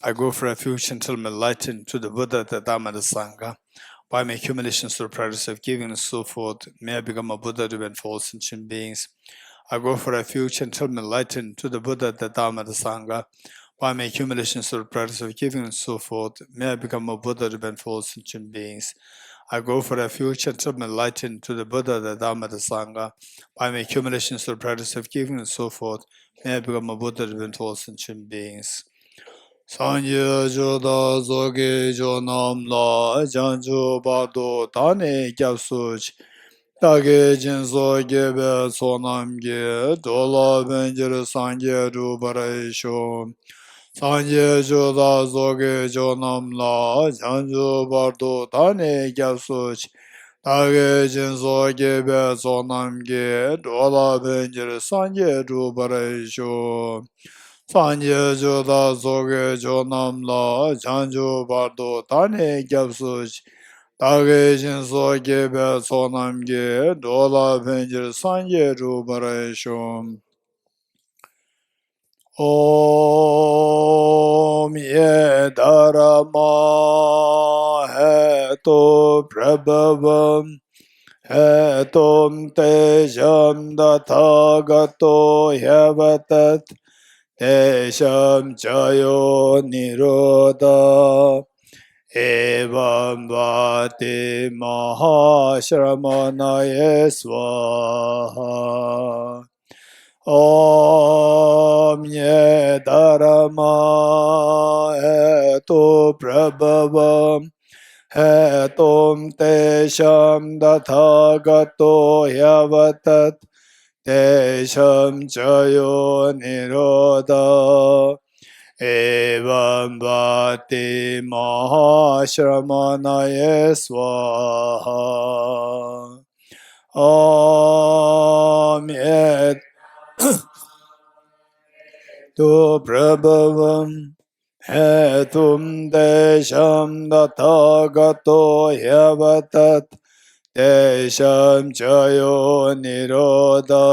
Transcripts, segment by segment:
I go for refuge until I'm enlightened to the Buddha, the Dhamma, and the Sangha. By my accumulations through the practice of giving and so forth, may I become a Buddha to benefit all sentient beings. I go for refuge until I'm enlightened to the Buddha, the Dhamma, and the Sangha. By my accumulations through the practice of giving and so forth, may I become a Buddha to benefit all sentient beings. I go for refuge until I'm enlightened to the Buddha, the Dhamma, the Sangha. By my accumulations through the practice of giving and so forth, may I become a Buddha to benefit all sentient beings. Sanye joda zoge jonam la janju bardo tane gyapsuch Dage jinso gebe sonam ge dola benjere sanje rubarayisho Sanye joda zoge jonam la janju bardo tane gyapsuch Dage jinso gebe sonam ge dola benjere sanje rubarayisho Sanje joda zoge jonam la janju bardo tane gyapsuch Dage jinso gebe sonam ge dola pencere sanje rubarayishom Om ye dharma heto prabhavam hetom tejam dathagato yavatat tesham chayo nirodha Evam vati mahashramanaye swaha Om ye dharma etu prabhavam Hetum tesham dathagato yavatat Tesham chayo nirodha Evam vati mahashramanaye swaha Om et tu prabhavam hetum desham dathagato yavatat desham chayo nirodha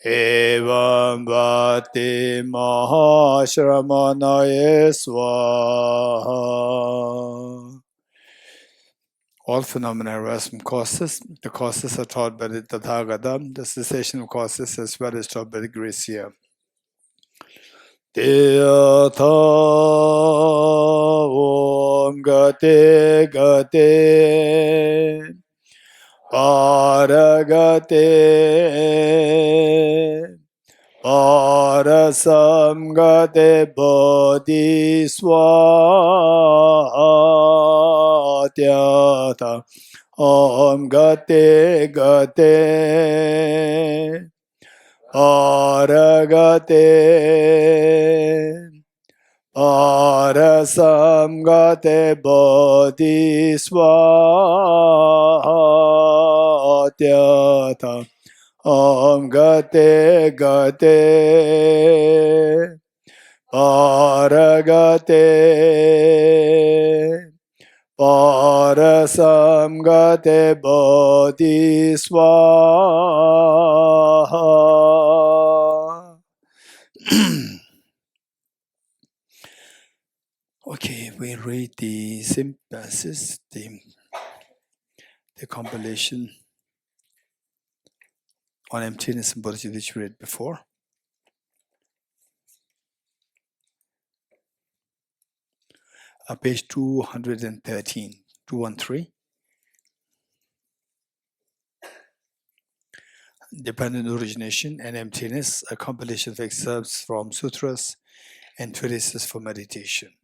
Evam vati mahashramanaye swaha. All phenomena arise from causes. The causes are taught by the Tathagata. The cessation of causes as well is taught by the Gracia. Tiyatha om gate gate Paragate Parasamgate Bodhiswatyata Om Gate Gate Paragate Parasamgate Bodhiswatyata Om Gate Gate Paragate Parasamgate Bodhiswaha. Okay, we read the symphysis, the compilation on emptiness and Bodhichitta which we read before. Page 213, 213. Dependent origination and emptiness, a compilation of excerpts from sutras and treatises for meditation.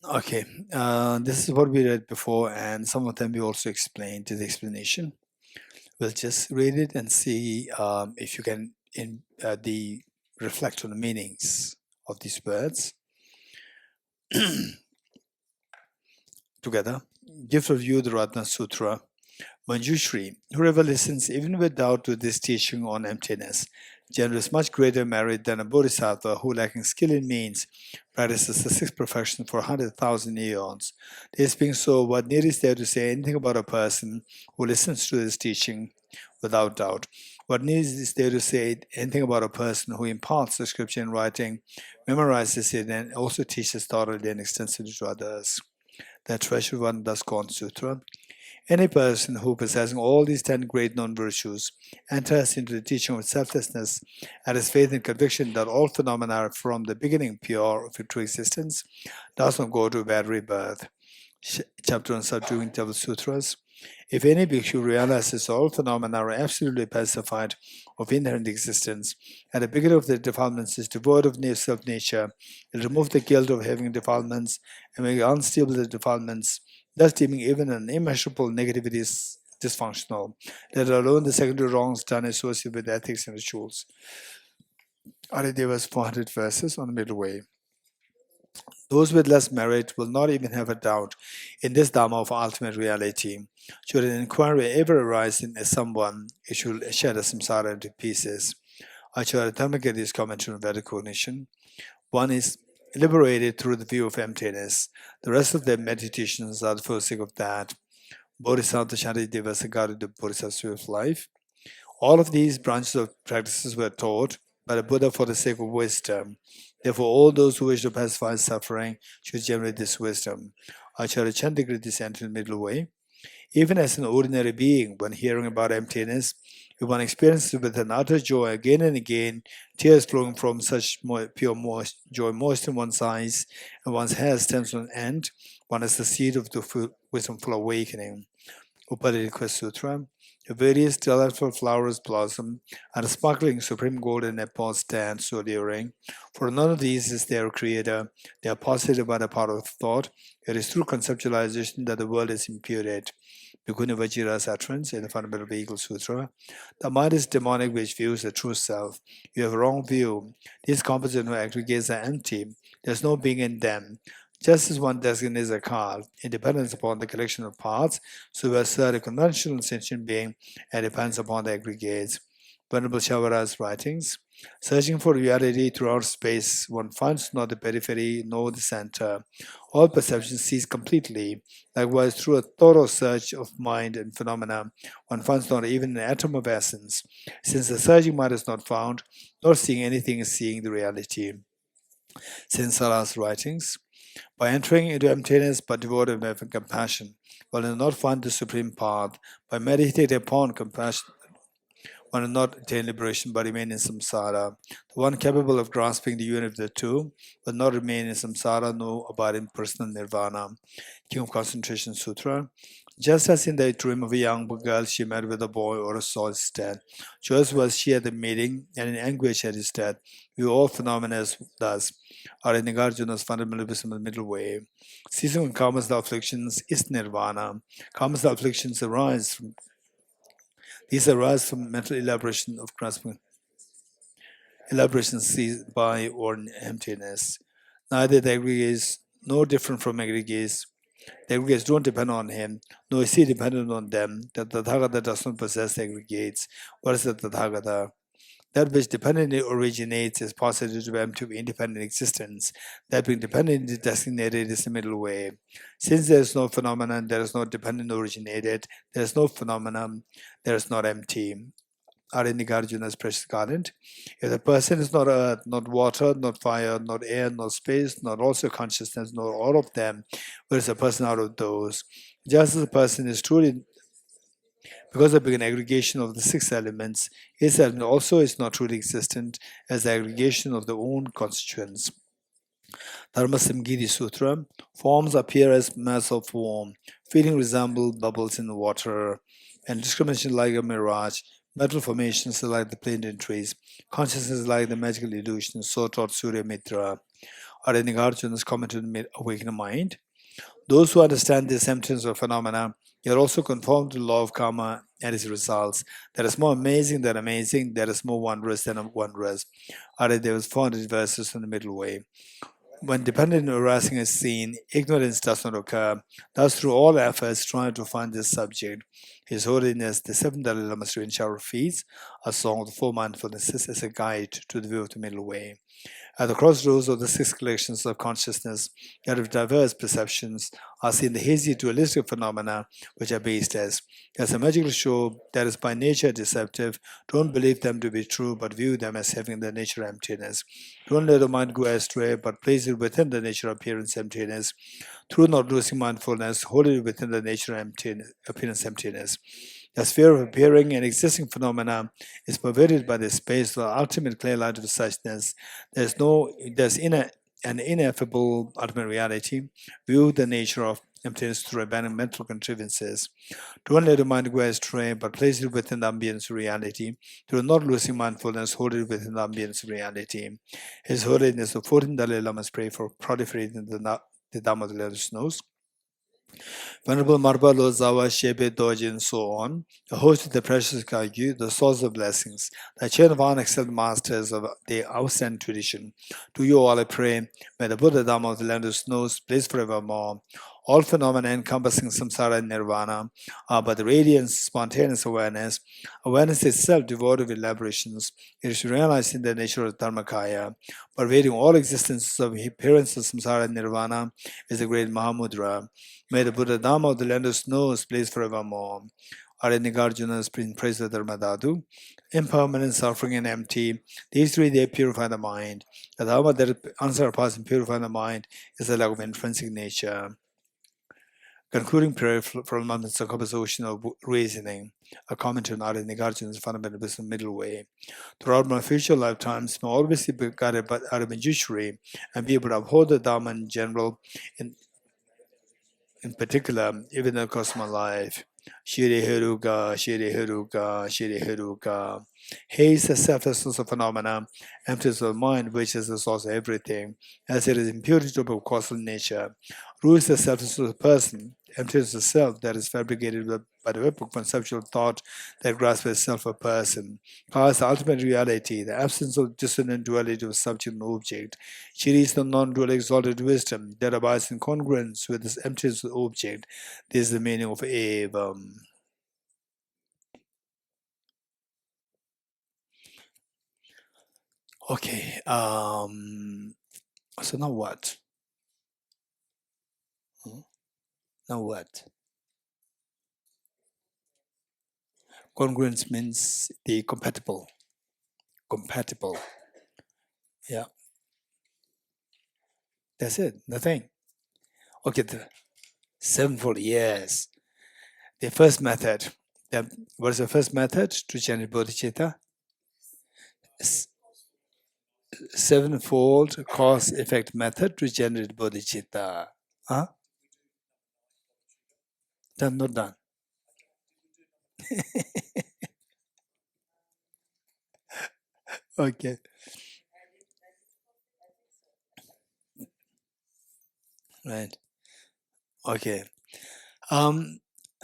Okay, this is what we read before, and some of them we also explained to the explanation. We'll just read it and see if you can reflect on the meanings of these words. Together, gift of you, the Ratna Sutra. Manjushri, whoever listens even with doubt to this teaching on emptiness, generates much greater merit than a bodhisattva who, lacking skill in means, practices the sixth perfection for 100,000 eons. This being so, what need is there to say anything about a person who listens to this teaching without doubt? What need is there to say anything about a person who imparts the scripture in writing, memorizes it, and also teaches thoroughly and extensively to others? The treasured one thus called Sutra. Any person who, possessing all these 10 great known virtues, enters into the teaching of selflessness and has faith and conviction that all phenomena are from the beginning pure of true existence, does not go to bad rebirth. Chapter on Subduing Devil Sutras. If any bhikshu realizes all phenomena are absolutely pacified of inherent existence, and the beginning of the defilements is devoid of self-nature, it removes the guilt of having defilements and make unstable the defilements, thus deeming even an immeasurable negativity is dysfunctional, let alone the secondary wrongs done associated with ethics and rituals. Adideva's 400 verses on the middle way. Those with less merit will not even have a doubt in this Dharma of ultimate reality. Should an inquiry ever arise in someone, it should shatter samsara into pieces. Acharya Dharmakirti's commentary on Vedic cognition. One is liberated through the view of emptiness. The rest of their meditations are for the sake of that. Bodhisattva Shantideva regarded the Bodhisattva of life. All of these branches of practices were taught by the Buddha for the sake of wisdom. Therefore, all those who wish to pacify suffering should generate this wisdom. Acharya Chandrakirti entered the middle way. Even as an ordinary being, when hearing about emptiness, if one experiences with an utter joy again and again, tears flowing from such pure joy moist in one's eyes, and one's hair stands on end, one is the seed of the wisdomful awakening. Upadhyaya Sutra. The various delightful flowers blossom, and the sparkling supreme golden apples stand so alluring. For none of these is their creator. They are posited by the power of thought. It is through conceptualization that the world is imputed. Bhikkhuni Vajira's utterance in the Fundamental Vehicle Sutra. The mind is demonic which views the true self. You have a wrong view. These composite aggregates are empty. There is no being in them. Just as one designates a car, it depends upon the collection of parts, so we assert a conventional sentient being and depends upon the aggregates. Venerable Shavara's writings. Searching for reality throughout space, one finds not the periphery nor the center. All perception cease completely. Likewise, through a thorough search of mind and phenomena, one finds not even an atom of essence. Since the searching mind is not found, nor seeing anything is seeing the reality. Sinsara's writings. By entering into emptiness but devoted of compassion, one will not find the supreme path. By meditating upon compassion, one will not attain liberation but remain in samsara. The one capable of grasping the unity of the two will not remain in samsara nor abide in personal nirvana. King of Concentration Sutra. Just as in the dream of a young girl she met with a boy or saw his death, just was she at the meeting and in anguish at his death, we all phenomena thus are in Nagarjuna's fundamentalism of the middle way. Ceasing from karmas the afflictions is nirvana. Karmas the afflictions arise from mental elaboration of grasping, elaboration seized by or in emptiness. Neither the aggregates nor different from aggregates. The aggregates don't depend on him, nor is he dependent on them. The Tathagata does not possess the aggregates. What is the Tathagata? That which dependently originates is posited to be empty of independent existence. That being dependently designated is the middle way. Since there is no phenomenon, there is no dependent originated. There is no phenomenon, there is not empty. Arinigarjuna's precious garden. If the person is not earth, not water, not fire, not air, not space, not also consciousness, nor all of them, where is a person out of those? Just as a person is truly, because of an aggregation of the six elements, his element also is not truly existent as the aggregation of the own constituents. Dharma Samgiti Sutra. Forms appear as mass of form. Feeling resemble bubbles in the water, and discrimination like a mirage. Metal formations are like the plantain trees. Consciousness is like the magical illusion, so taught Surya Mitra. Arinigarjuna's commented on awakened mind. Those who understand this emptiness of phenomena, they are also conformed to the law of karma and its results. That is more amazing than amazing, that is more wondrous than wondrous. There was 400 verses in the middle way. When dependent arising is seen, ignorance does not occur. Thus, through all efforts trying to find this subject, His Holiness, the seventh Dalai Lama's rain shower feeds, a song of the four mindfulnesses as a guide to the view of the middle way. At the crossroads of the six collections of consciousness that have diverse perceptions are seen the hazy dualistic phenomena which are based as a magical show that is by nature deceptive. Don't believe them to be true, but view them as having the nature emptiness. Don't let the mind go astray, but place it within the nature of appearance emptiness. Through not losing mindfulness, hold it within the nature emptiness, appearance emptiness. The sphere of appearing and existing phenomena is pervaded by the space of the ultimate clear light of suchness. There's an ineffable ultimate reality. View the nature of emptiness through abandoning mental contrivances. Don't let the mind go astray, but place it within the ambience of reality. Through not losing mindfulness, hold it within the ambience of reality. His Holiness, the 14th Dalai Lama's pray for proliferating the Dhamma of the Leather Snows. Venerable Marbalo Zawa Shebe Dorji and so on, the host of the precious Kagyu, the source of blessings, the chain of unexcelled masters of the outstanding tradition. To you all I pray, may the Buddha Dhamma of the land of snows blaze forevermore. All phenomena encompassing samsara and nirvana are but the radiance, spontaneous awareness. Awareness itself devoid of elaborations. It is realized in the nature of Dharmakaya. Pervading all existences of appearance of samsara and nirvana is the great Mahamudra. May the Buddha Dhamma of the land of snows blaze forevermore. Aranigarjuna's praise of Dharmadhatu, impermanent, suffering, and empty. These three, they purify the mind. The Dhamma that unsurpassed and purify the mind is the lack of intrinsic nature. Concluding prayer from the composition of reasoning, a commentary on Aranigarjuna's fundamental wisdom middle way. Throughout my future lifetimes, may always be guided by Aramajishri and be able to uphold the Dhamma in general, in particular, even in the course of my life. Shiri Hiruga, Shiri Hiruga, Shiri Hiruga. Haze the selflessness of phenomena, emptiness of mind, which is the source of everything, as it is impurity of causal nature. Rules the selflessness of the person, emptiness of self that is fabricated by the web of conceptual thought that grasps itself a person. Cause the ultimate reality, the absence of dissonant duality of subject and object. Shiri is the non-dual exalted wisdom that abides in congruence with this emptiness of object. This is the meaning of Evam. Okay, so now what? Now what? Congruence means the compatible. Compatible. Yeah. That's it. Nothing. Okay, the sevenfold, yes. The first method. What is the first method to generate bodhicitta? Sevenfold cause-effect method to generate bodhicitta. Huh? Done, not done. Okay. Right. Okay.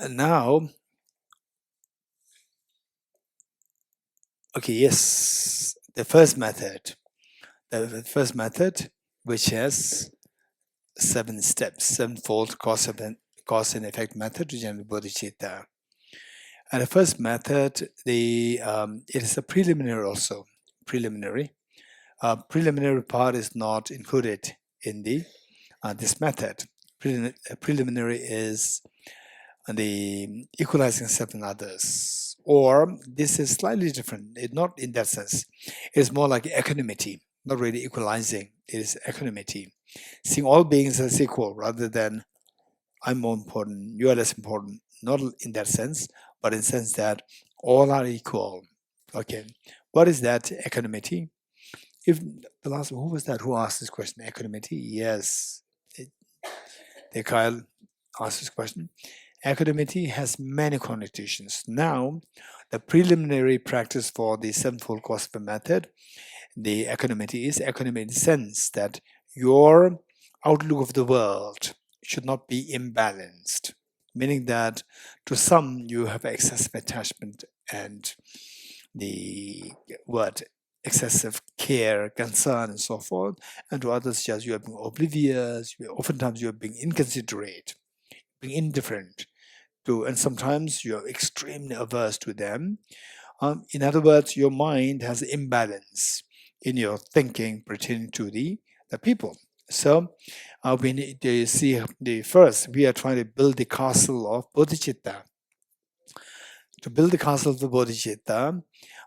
Now, okay, yes, the first method, which has 7 steps, sevenfold cause and effect method to generate bodhicitta. And the first method, it is a preliminary also. Preliminary. Preliminary part is not included in this method. Preliminary is the equalizing self and others. Or this is slightly different. It's not in that sense. It's more like equanimity, not really equalizing. It is equanimity. Seeing all beings as equal rather than I'm more important, you are less important. Not in that sense, but in the sense that all are equal. Okay. What is that equanimity? If the last who was that who asked this question? Equanimity? Yes. The Kyle asked this question. Equanimity has many connotations. Now, the preliminary practice for the sevenfold course of method, the equanimity is equanimity in the sense that your outlook of the world should not be imbalanced, meaning that to some you have excessive attachment and the word excessive care, concern, and so forth, and to others just you are being oblivious, oftentimes you are being inconsiderate, being indifferent to, and sometimes you are extremely averse to them. In other words, your mind has imbalance in your thinking pertaining to the people. So we need to see the first, we are trying to build the castle of Bodhichitta. To build the castle of the Bodhichitta,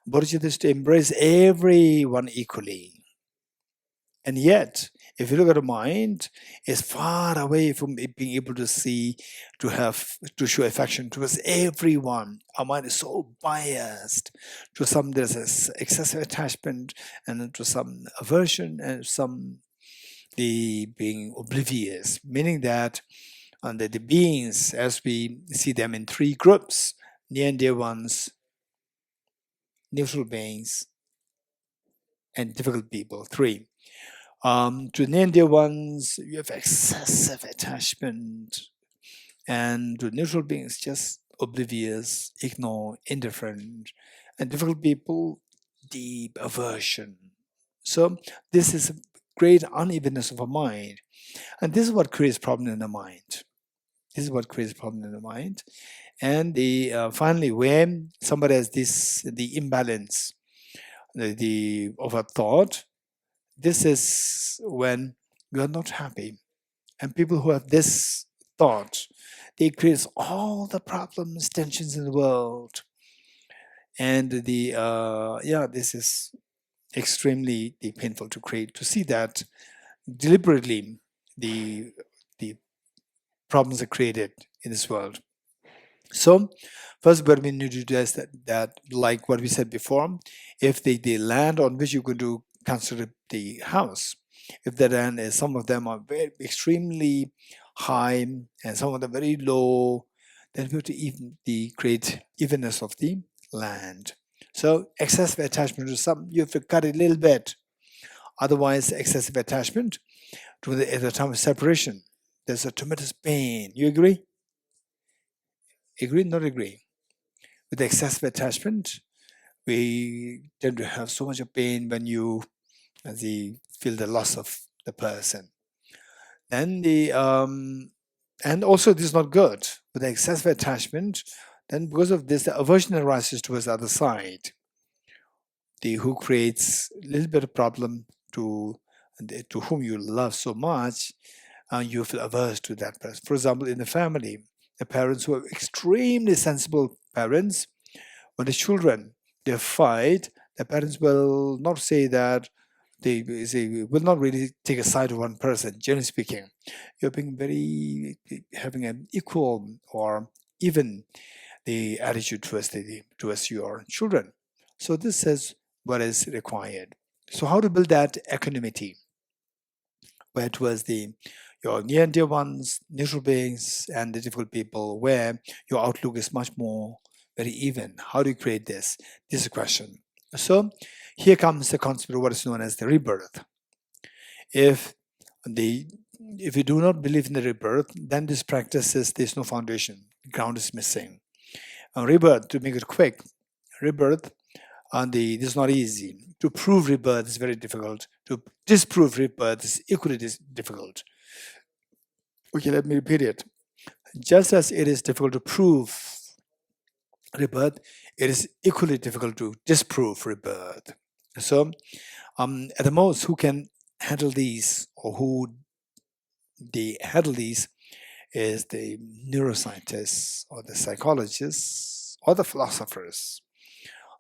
Bodhichitta is to embrace everyone equally. And yet, if you look at the mind, it's far away from being able to see, to show affection towards everyone. Our mind is so biased. To some, there's this excessive attachment, and to some aversion, and some the being oblivious. Meaning that the beings, as we see them in three groups: near and dear ones, neutral beings, and difficult people. Three. To near and dear ones, you have excessive attachment, and to neutral beings, just oblivious, ignore, indifferent, and difficult people, deep aversion. So this is a great unevenness of a mind, and this is what creates problem in the mind. This is what creates problem in the mind, and finally, when somebody has the imbalance, of a thought. This is when you are not happy. And people who have this thought, they create all the problems, tensions in the world. And this is extremely painful to see that deliberately the problems are created in this world. So first what we need to do is that like what we said before, if the land on which you're going to construct the house, if the land is, some of them are very extremely high and some of them very low, then we have to create evenness of the land. So excessive attachment to some, you have to cut it a little bit. Otherwise, excessive attachment at the time of separation, there's a tremendous pain. You agree? Agree, not agree? With excessive attachment, we tend to have so much of pain when you feel the loss of the person. Then and also this is not good. With the excessive attachment, then because of this, the aversion arises towards the other side. Who creates a little bit of problem to whom you love so much, you feel averse to that person. For example, in the family, the parents who are extremely sensible parents, when the children they fight, the parents will not say that they will not really take a side of one person. Generally speaking, you're being having an equal or even the attitude towards your children. So this is what is required. So how to build that equanimity, where it was your near and dear ones, neutral beings, and the difficult people, where your outlook is much more very even. How do you create this? This is a question. So here comes the concept of what is known as the rebirth. If you do not believe in the rebirth, then this practice there's no foundation. The ground is missing. Rebirth, to make it quick, rebirth this is not easy. To prove rebirth is very difficult. To disprove rebirth is equally difficult. Okay, let me repeat it. Just as it is difficult to prove rebirth, it is equally difficult to disprove rebirth. So, at the most, who can handle these, or who they handle these, is the neuroscientists, or the psychologists, or the philosophers.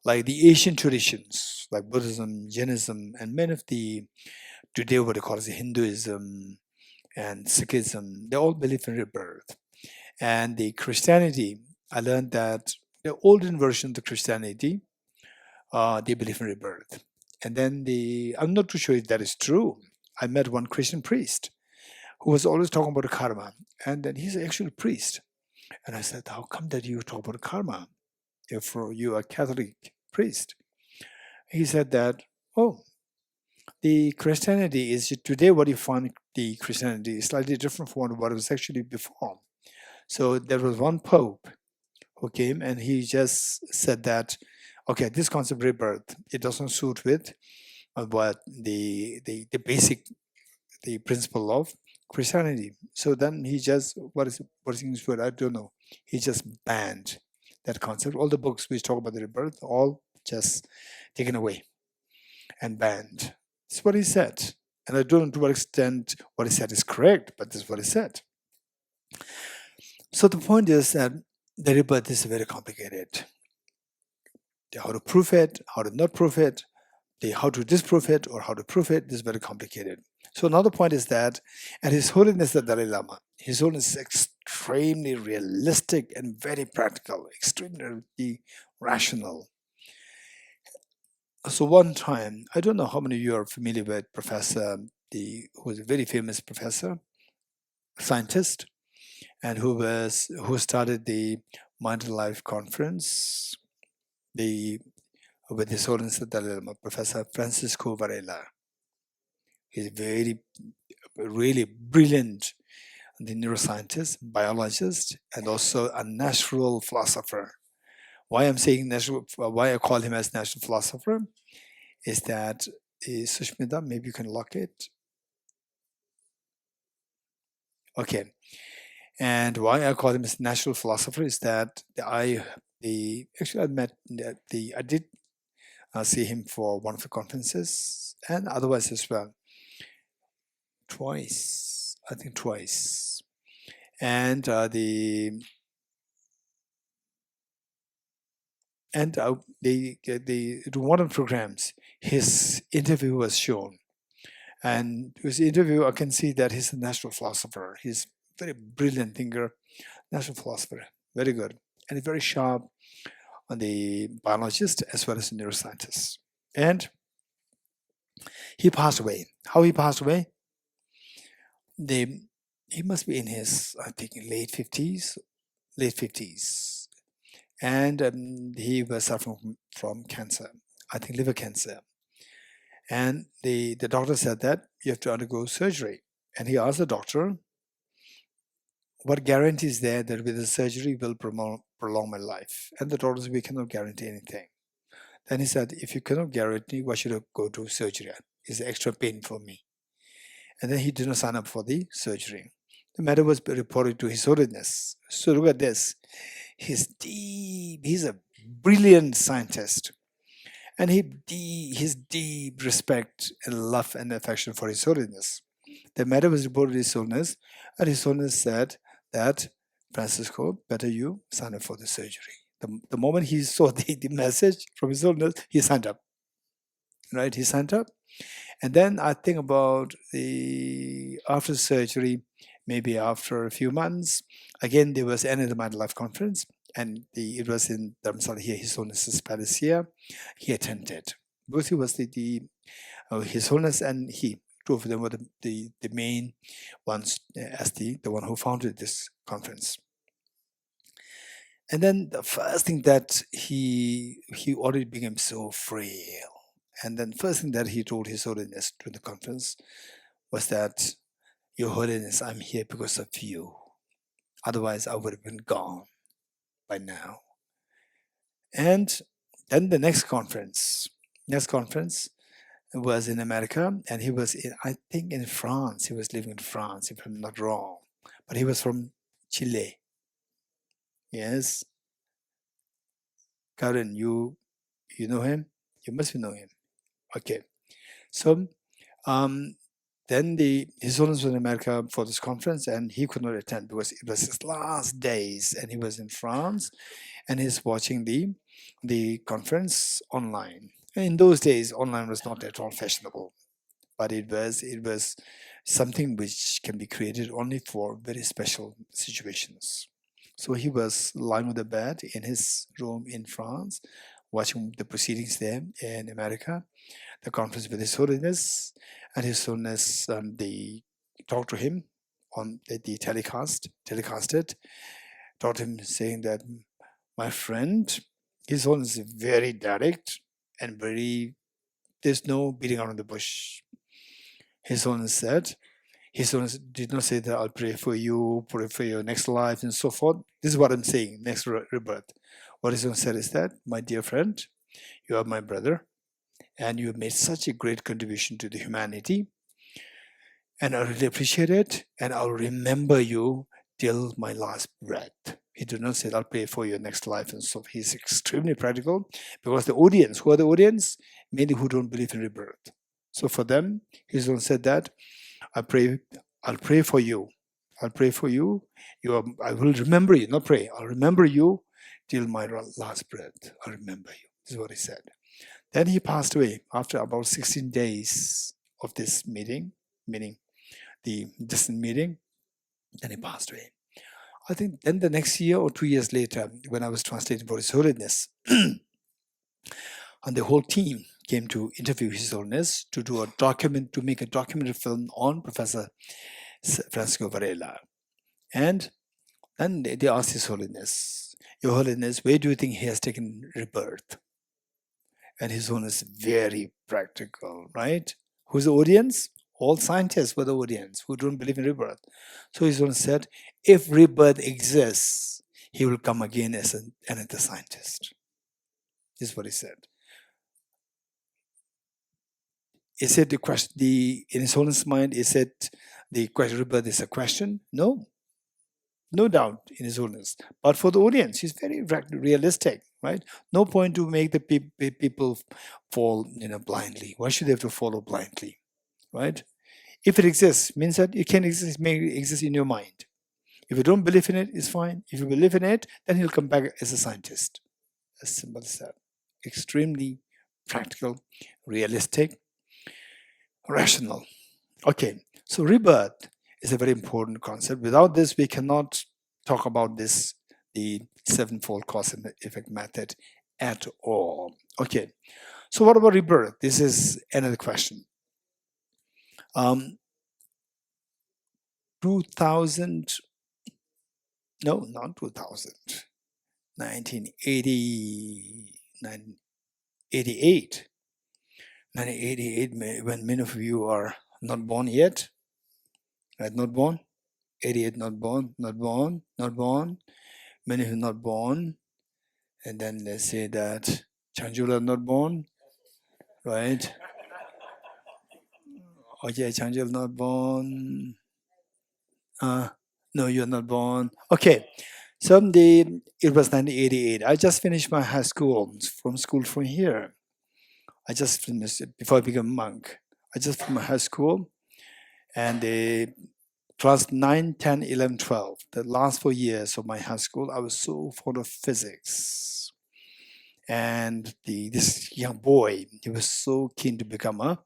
Like the Asian traditions, like Buddhism, Jainism, and many of today what they call as Hinduism and Sikhism, they all believe in rebirth. And the Christianity, I learned that the olden version of the Christianity, they believe in rebirth. And then I'm not too sure if that is true. I met one Christian priest who was always talking about karma. And then he's actually a priest. And I said, how come that you talk about karma if you are a Catholic priest? He said that, the Christianity is today what you find the Christianity is slightly different from what it was actually before. So there was one Pope who came and he just said that, okay, this concept of rebirth, it doesn't suit with what the basic, the principle of Christianity. So then he just, what is English word? I don't know. He just banned that concept. All the books which talk about the rebirth, all just taken away and banned. That's what he said. And I don't know to what extent what he said is correct, but this is what he said. So the point is that the rebirth is very complicated. How to prove it, how to not prove it, how to disprove it or how to prove it is very complicated. So another point is that, and His Holiness the Dalai Lama, His Holiness is extremely realistic and very practical, extremely rational. So one time, I don't know how many of you are familiar with Professor, who is a very famous professor, scientist, and who started the Mind and Life conference, with His Holiness the Dalai Lama, Professor Francisco Varela. He's really brilliant, the neuroscientist, biologist, and also a natural philosopher. Why I'm saying natural, why I call him as natural philosopher, is that Sushmita, maybe you can lock it. Okay, and why I call him as natural philosopher is that I did see him for one of the conferences and otherwise as well. Twice, I think twice. And one of the programs, his interview was shown. And his interview, I can see that he's a natural philosopher. He's a very brilliant thinker, natural philosopher, very good. And he's very sharp on the biologist as well as the neuroscientist. And he passed away. How he passed away? He must be in his, I think, late 50s. And he was suffering from cancer, I think liver cancer. And the doctor said that you have to undergo surgery. And he asked the doctor, what guarantee is there that with the surgery will prolong my life? And the doctor said, we cannot guarantee anything. Then he said, if you cannot guarantee, why should I go to surgery? It's extra pain for me. And then he did not sign up for the surgery. The matter was reported to His Holiness. So look at this. He's a brilliant scientist. And his deep respect and love and affection for His Holiness. The matter was reported to His Holiness, and His Holiness said that, Francisco, better you sign up for the surgery. The moment he saw the message from His Holiness, he signed up. Right? He signed up. And then I think about after surgery, maybe after a few months, again, there was another Mind Life conference, and it was in Dharamsala here, His Holiness's palace here. He attended. Both he was His Holiness and he, two of them were the main ones as the one who founded this conference. And then the first thing that he already became so frail. And then first thing that he told His Holiness during the conference was that, Your Holiness, I'm here because of you. Otherwise, I would have been gone by now. And then the next conference was in America, and he was I think in France. He was living in France, if I'm not wrong. But he was from Chile. Yes. Karen, you know him? You must know him. Okay. So then His Holiness was in America for this conference, and he could not attend because it was his last days, and he was in France, and he's watching the conference online. And in those days, online was not at all fashionable, but it was something which can be created only for very special situations. So he was lying on the bed in his room in France, watching the proceedings there in America, the conference with His Holiness, and His Holiness, they talked to him on the telecasted, taught him saying that, my friend, His Holiness is very direct and there's no beating around the bush. His Holiness said, His Holiness did not say that I'll pray for you, pray for your next life, and so forth. This is what I'm saying, next rebirth. What His Holiness said is that, my dear friend, you are my brother. and you have made such a great contribution to the humanity. And I really appreciate it, and I'll remember you till my last breath. He did not say, I'll pray for your next life. And so he's extremely practical, because the audience, who are the audience? Many who don't believe in rebirth. So for them, he's going to say that, I'll pray for you. I'll pray for you. I will remember you, not pray. I'll remember you till my last breath. I'll remember you. This is what he said. Then he passed away after about 16 days of this meeting, meaning the distant meeting. Then he passed away. I think then the next year or 2 years later, when I was translating for His Holiness, and the whole team came to interview His Holiness to make a documentary film on Professor Francisco Varela. And then they asked His Holiness, Your Holiness, where do you think he has taken rebirth? And His Holiness, very practical, right? Who's the audience? All scientists were the audience who don't believe in rebirth. So His Holiness said, if rebirth exists, he will come again as another scientist. This is what he said. He said the question, in His Holiness' mind, he said the question rebirth is a question. No doubt in His Holiness. But for the audience, he's very realistic, right? No point to make the people fall blindly. Why should they have to follow blindly, right? If it exists, means that it can exist, it may exist in your mind. If you don't believe in it, it's fine. If you believe in it, then he'll come back as a scientist. As simple as that. Extremely practical, realistic, rational. Okay, so rebirth is a very important concept. Without this, we cannot talk about this, the sevenfold cause and effect method at all. Okay, so what about rebirth? This is another question. 2000, no, not 2000, 1988, when many of you are not born yet, right? Not born, 88, not born, many who are not born, and then let's say that Chanjula not born, right? Okay, Chanjula not born. No, you're not born. Okay, someday it was 1988. I just finished my high school from here. I just finished it before I became a monk. I just finished my high school, and class 9, 10, 11, 12, the last 4 years of my high school, I was so fond of physics. And this young boy, he was so keen to become a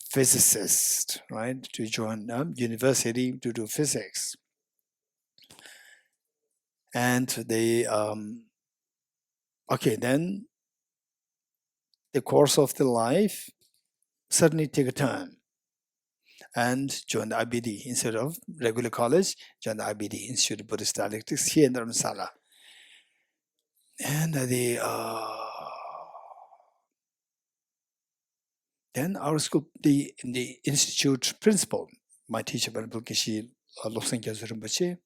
physicist, right? To join university to do physics. And then the course of the life suddenly take a turn and join the IBD instead of regular college, join the IBD, Institute of Buddhist Dialectics, here in Dharamsala. And then our school, the institute principal, my teacher, Ven Geshe Dorji Damdul,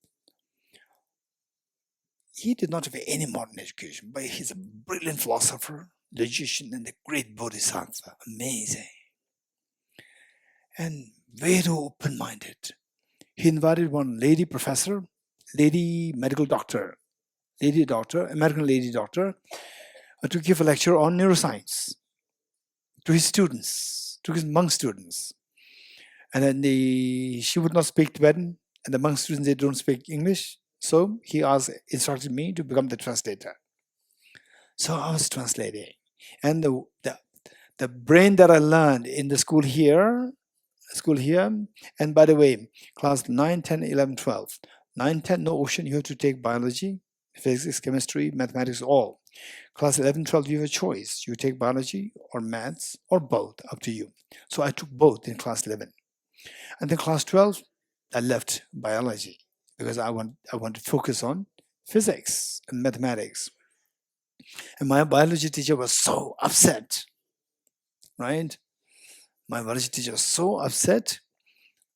he did not have any modern education, but he's a brilliant philosopher, logician, and a great bodhisattva. Amazing. And very open-minded. He invited one lady professor, medical doctor, American lady doctor, to give a lecture on neuroscience to his students, to his monk students. And then she would not speak Tibetan, and the monk students, they don't speak English. So he instructed me to become the translator. So I was translating. And the brain that I learned in the school here, and by the way, class 9, 10, 11, 12. 9, 10, no ocean, you have to take biology, physics, chemistry, mathematics, all. Class 11, 12, you have a choice. You take biology or maths or both, up to you. So I took both in class 11. And then class 12, I left biology because I want to focus on physics and mathematics. And my biology teacher was so upset, right? My biology teacher was so upset,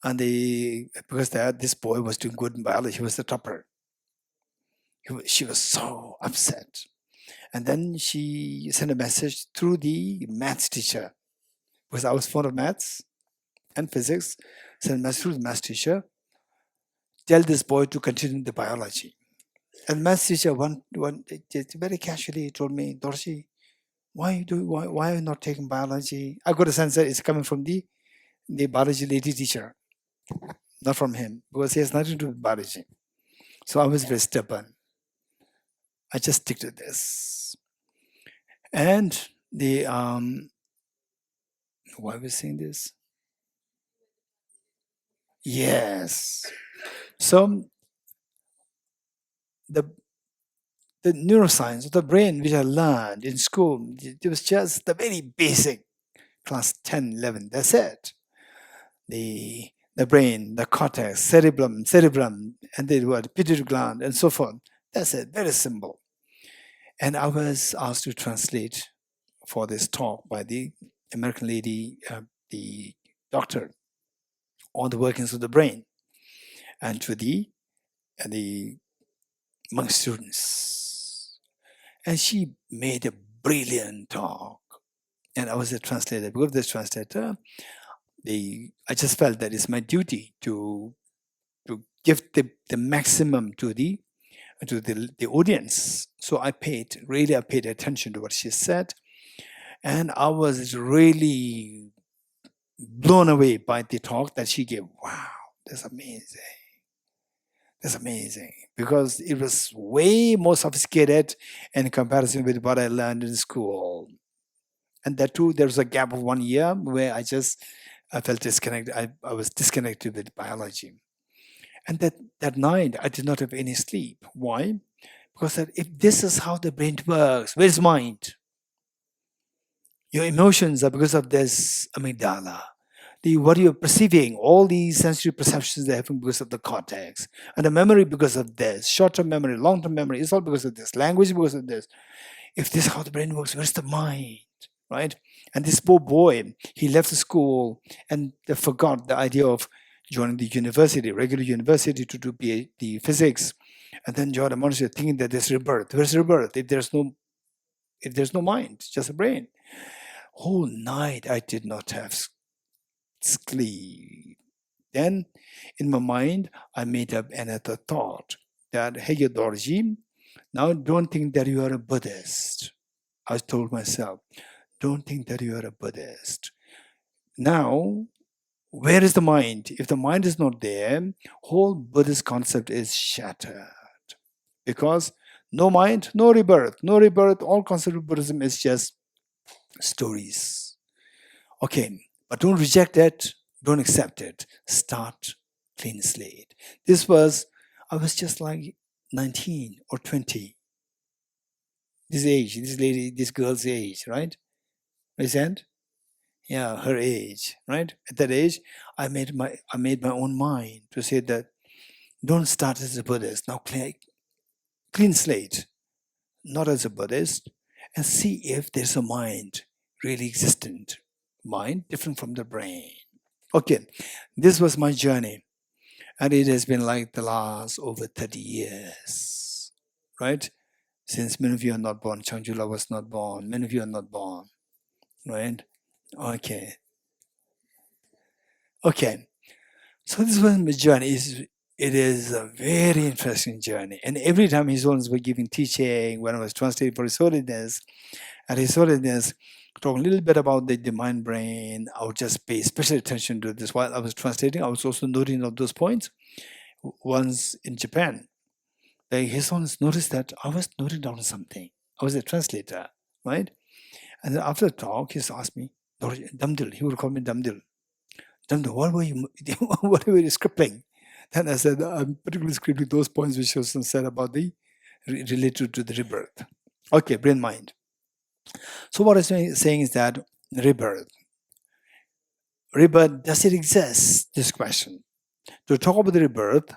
and because this boy was doing good in biology, he was the topper. She was so upset. And then she sent a message through the maths teacher, because I was fond of maths and physics. So the math teacher, tell this boy to continue the biology. And math teacher just very casually told me, Dorji, why are you not taking biology? I got a sense that it's coming from the biology lady teacher, not from him, because he has nothing to do with biology. So I was very stubborn. I just stick to this. And the why are we saying this? Yes. So the neuroscience of the brain, which I learned in school, it was just the very basic, class 10, 11. That's it. The brain, the cortex, cerebrum, and the pituitary gland, and so forth. That's it. Very simple. And I was asked to translate for this talk by the American lady, the doctor, on the workings of the brain, and to the monk students. And she made a brilliant talk. And I was a translator. Because of this translator, I just felt that it's my duty to give the maximum to the audience. So I paid attention to what she said. And I was really blown away by the talk that she gave. Wow, that's amazing. That's amazing. Because it was way more sophisticated in comparison with what I learned in school. And that too, there was a gap of 1 year where I felt disconnected. I was disconnected with biology. And that night, I did not have any sleep. Why? Because if this is how the brain works, where's mind? Your emotions are because of this amygdala. What you're perceiving, all these sensory perceptions they're having because of the cortex. And the memory because of this. Short-term memory, long-term memory, it's all because of this. Language because of this. If this is how the brain works, where's the mind? Right? And this poor boy, he left the school and they forgot the idea of joining the university, regular university, to do PhD physics. And then join a monastery thinking that there's rebirth. Where's rebirth if there's no mind, just a brain? Whole night I did not have sleep. Then in my mind, I made up another thought that, hey, Dorji, now don't think that you are a Buddhist. I told myself, don't think that you are a Buddhist. Now, where is the mind? If the mind is not there, whole Buddhist concept is shattered. Because no mind, no rebirth. No rebirth, all concept of Buddhism is just stories. Okay, but don't reject it, don't accept it. Start clean slate. I was just like 19 or 20. This girl's age, right? Understand? Yeah, her age, right? At that age, I made my own mind to say that don't start as a Buddhist. Now clean slate, not as a Buddhist, and see if there's a mind really existent. Mind different from the brain. Okay, this was my journey. And it has been like the last over 30 years, right? Since many of you are not born. Changjula was not born. Many of you are not born, right? Okay. So this was my journey. It is a very interesting journey. And every time His Holiness was giving teaching, when I was translating for His Holiness, and His Holiness talk a little bit about the mind brain, I would just pay special attention to this. While I was translating, I was also noting of those points. Once in Japan, His Holiness noticed that I was noting down something. I was a translator, right? And then after the talk, he asked me, Damdul, he would call me Damdul. Damdul, what were you scribbling? Then I said, I'm particularly scribbling those points which was said about related to the rebirth. Okay, brain mind. So what I'm saying is that rebirth, does it exist? This question. To talk about the rebirth,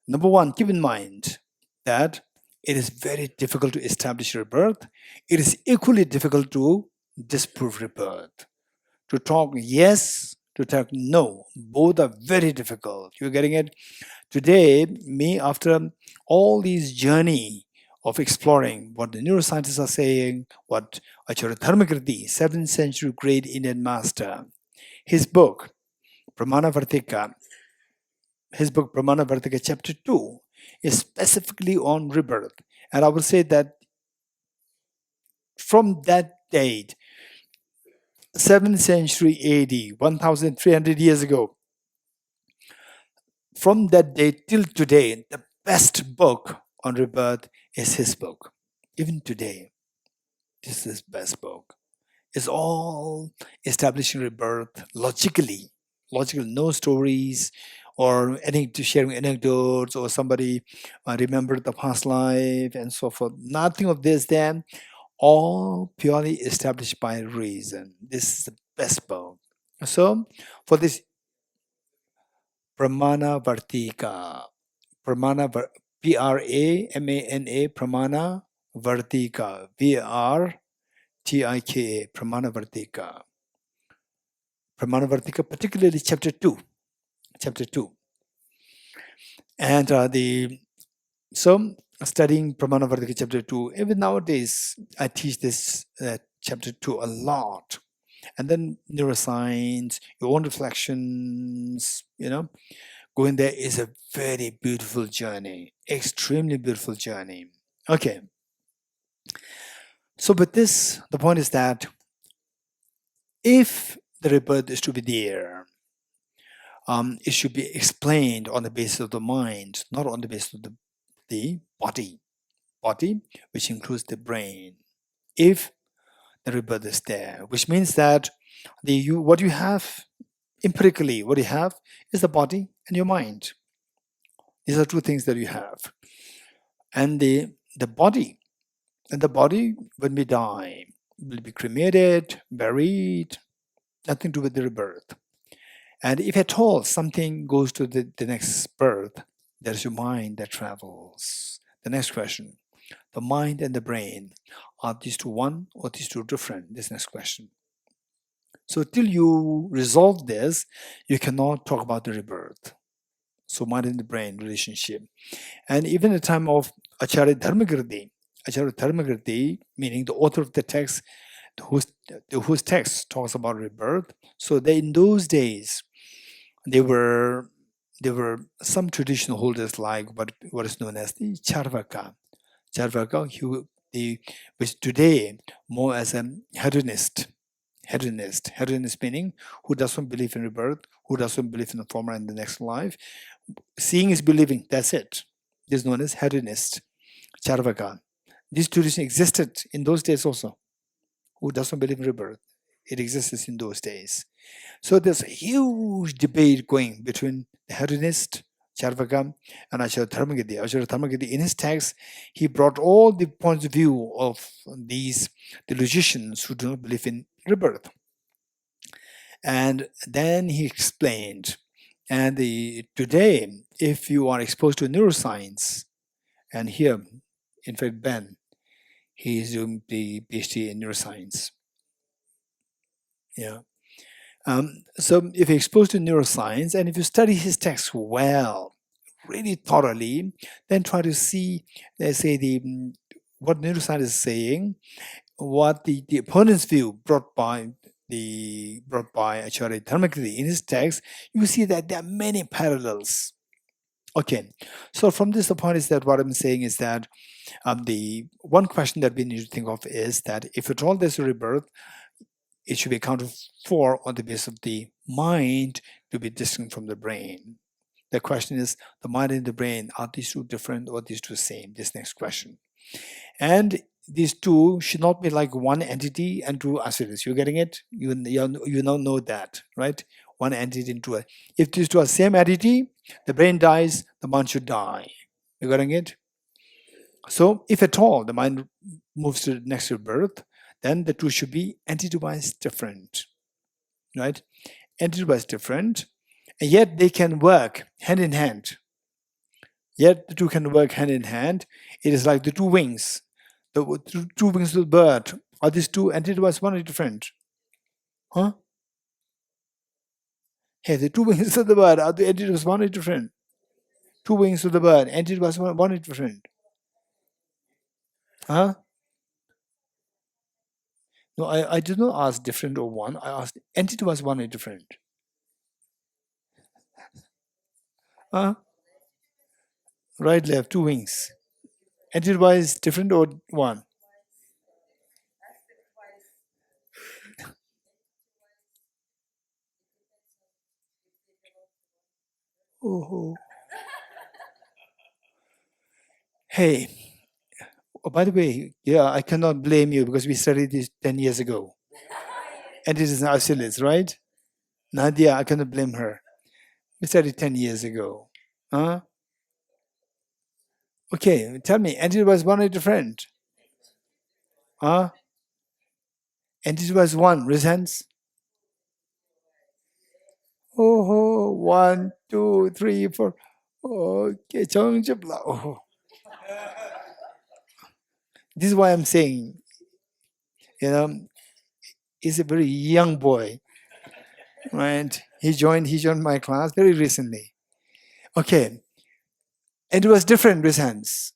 number one, keep in mind that it is very difficult to establish rebirth. It is equally difficult to disprove rebirth. To talk yes, to talk no, both are very difficult. You're getting it? Today, after all these journey of exploring what the neuroscientists are saying, what Acharya Dharmakriti, 7th century great Indian master, his book, Pramana Vartika, Chapter 2, is specifically on rebirth. And I would say that from that date, 7th century AD, 1,300 years ago, from that day till today, the best book on rebirth is his book. Even today, this is his best book. It's all establishing rebirth logically, no stories or any to sharing anecdotes or somebody remembered the past life and so forth. Nothing of this then, all purely established by reason. This is the best book. So for this Pramana Vartika, Pramana, Pramana Vartika, Vartika, Pramana Vartika. Pramana Vartika, particularly chapter 2. And so studying Pramana Vartika chapter 2, even nowadays, I teach this chapter 2 a lot. And then neuroscience, your own reflections, going there is a very beautiful journey, extremely beautiful journey. Okay. So with this, the point is that if the rebirth is to be there, it should be explained on the basis of the mind, not on the basis of the body, which includes the brain. If the rebirth is there, which means that what you have empirically, what you have is the body and your mind. These are two things that you have. And the body, when we die, will be cremated, buried, nothing to do with the rebirth. And if at all something goes to the next birth, there's your mind that travels. The next question, the mind and the brain, are these two one or these two different? This next question. So till you resolve this, you cannot talk about the rebirth. So mind and the brain relationship. And even at the time of Acharya Dharmakirti, meaning the author of the text, whose text talks about rebirth. So they, in those days, there were some traditional holders like what is known as the Charvaka, which today more as a hedonist meaning who doesn't believe in rebirth, who doesn't believe in the former and the next life. Seeing is believing, that's it. This is known as hedonist, Charvaka. This tradition existed in those days also. Who doesn't believe in rebirth? It existed in those days. So there's a huge debate going between the hedonist, Charvaka, and Acharya Dharmakirti. In his text, he brought all the points of view of the logicians who do not believe in rebirth. And then he explained, and today, if you are exposed to neuroscience, and here, in fact, Ben, he is doing the PhD in neuroscience. Yeah. So if you're exposed to neuroscience, and if you study his text well, really thoroughly, then try to see, let's say, what neuroscience is saying, what the opponent's view brought by Acharya Dharmakirti in his text, you see that there are many parallels. Okay, so from this, the point is that what I'm saying is that the one question that we need to think of is that if at all there's a rebirth, it should be accounted for on the basis of the mind to be distinct from the brain. The question is, the mind and the brain, are these two different or are these two the same? This next question. And these two should not be like one entity and two asuras. You're getting it? You now know that, right? One entity into a. If these two are same entity, the brain dies, the mind should die. You getting it? So if at all the mind moves to the next rebirth, then the two should be entity-wise different, right? Entity-wise different, and yet they can work hand in hand. Yet the two can work hand in hand. It is like the two wings. The two wings of the bird. Are these two entity-wise one or different? Huh? Hey, the two wings of the bird, are the entity-wise one or different? Two wings of the bird, entity-wise one or different? Huh? No, I did not ask different or one. I asked entity was one or different. Right, left, two wings. Entity was different or one? Oh, hey, oh, by the way, yeah, I cannot blame you because we studied this 10 years ago. And it is an isolates, right? Nadia, I cannot blame her. We studied 10 years ago. Huh? Okay, tell me, entity was one or different? Huh? Entity was one, raise hands. Oh, 1, 2, 3, 4. Okay, oh. This is why I'm saying, you know, he's a very young boy, right? He joined my class very recently. Okay, and it was different with hands.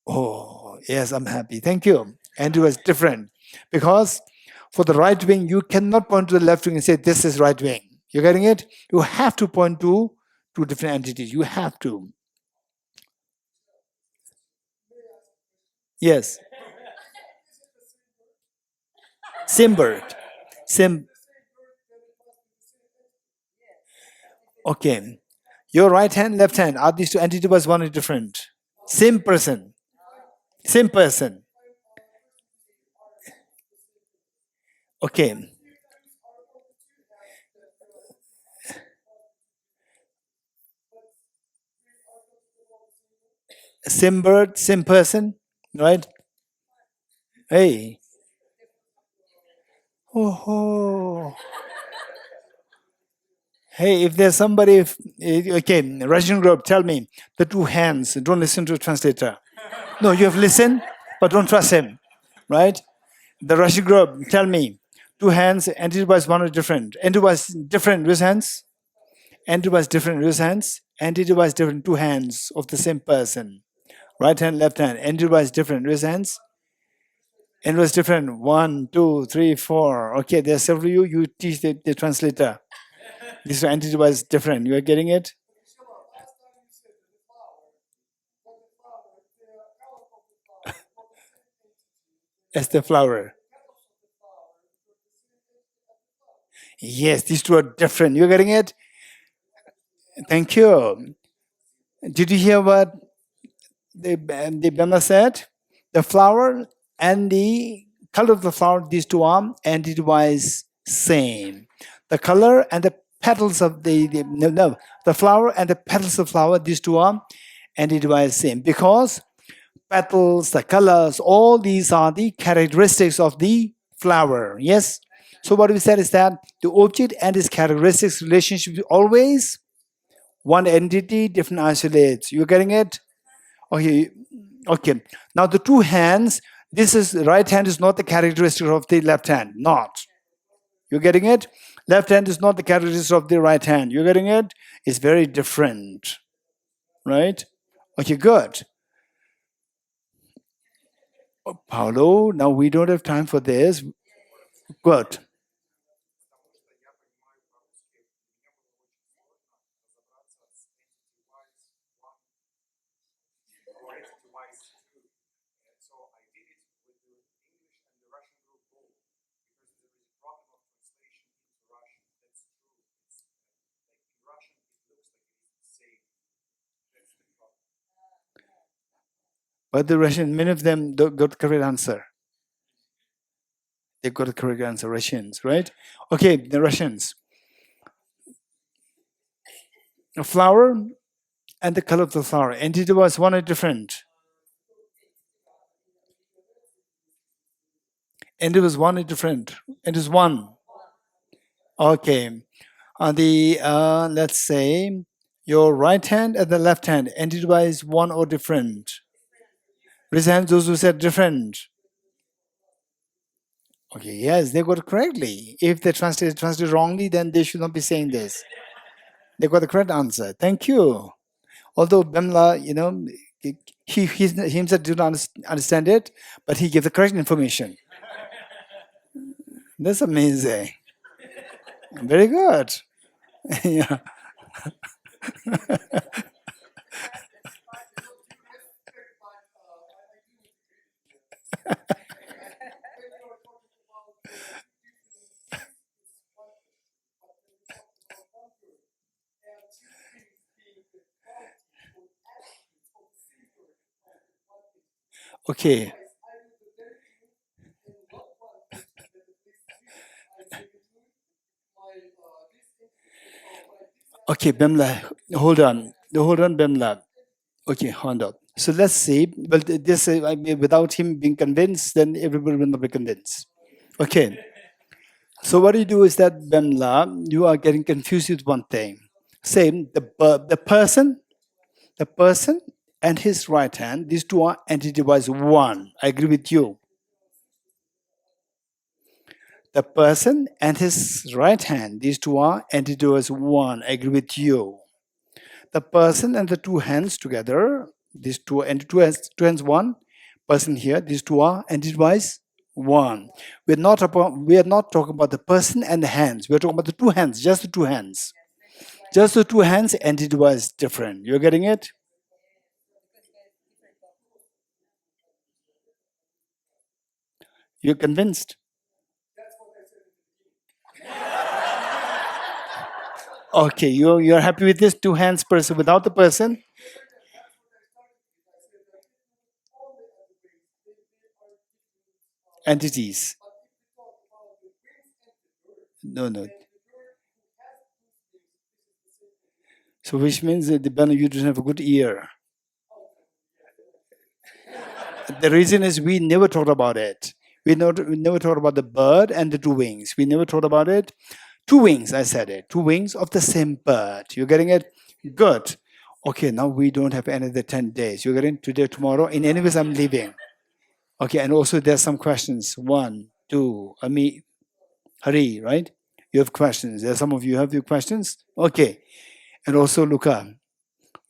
Oh, yes, I'm happy. Thank you. And it was different because for the right wing, you cannot point to the left wing and say this is right wing. You're getting it? You have to point to two different entities. You have to. Yes. Same bird. Same. Okay. Your right hand, left hand. Are these two entities was one or different? Same person. Same person. Okay. Same bird, same person, right? Hey. Oh. Hey, if there's somebody, okay, Russian group, tell me the two hands. Don't listen to the translator. No, you have listened, but don't trust him, right? The Russian group, tell me two hands, and it was one or different. And it was different with hands, and it was different with hands, and it was different two hands of the same person, right hand, left hand, and it was different with hands. And it was different. 1, 2, 3, 4. Okay, there's several you. You teach the translator. This entity was different. You are getting it? As the flower. Yes, these two are different. You're getting it? Thank you. Did you hear what the Brahma said? The flower and the color of the flower, these two are entity-wise same. The color and the petals of the flower and the petals of flower, these two are entity-wise same. Because petals, the colors, all these are the characteristics of the flower. Yes? So what we said is that the object and its characteristics relationship is always one entity, different isolates. You getting it? Okay. Okay. Now the two hands, this is right hand is not the characteristic of the left hand. Not. You getting it? Left hand is not the characteristic of the right hand. You getting it? It's very different. Right? Okay, good. Paulo, now we don't have time for this. Good. But the Russian, many of them got the correct answer. They got the correct answer, Russians, right? Okay, the Russians. A flower and the color of the flower. Entity was one or different. And it was one or different. It is one. Okay. On the let's say your right hand and the left hand, entity wise one or different. Raise hands those who said different. Okay, yes, they got it correctly. If they translated wrongly, then they should not be saying this. They got the correct answer. Thank you. Although Bemla, he himself did not understand it, but he gave the correct information. That's amazing. Very good. Yeah. Okay. Okay, Bemla, hold on, Bemla. Okay, hold on. So let's see. Well, this I mean, without him being convinced, then everybody will not be convinced. Okay. So what you do is that Bemla, you are getting confused with one thing. Same, the person and his right hand, these two are entity-wise one. I agree with you. The person and his right hand, these two are entity-wise one. I agree with you. The person and the two hands together, these two and two hands one. Person here, these two are entity-wise one. We are not talking about the person and the hands. We're talking about the two hands, just the two hands. Just the two hands, entity-wise different. You're getting it? You're convinced? Okay, you're happy with this two hands person without the person? Entities. No, no. So which means that the Banu, you don't have a good ear. The reason is we never talked about it. We never talked about the bird and the two wings. We never talked about it. Two wings, I said it. Two wings of the same bird. You're getting it? Good. Okay, now we don't have another 10 days. You're getting today, tomorrow. In any case, I'm leaving. Okay, and also there's some questions. One, two, Ami, Hari, right? You have questions. There some of you have your questions? Okay. And also Luca.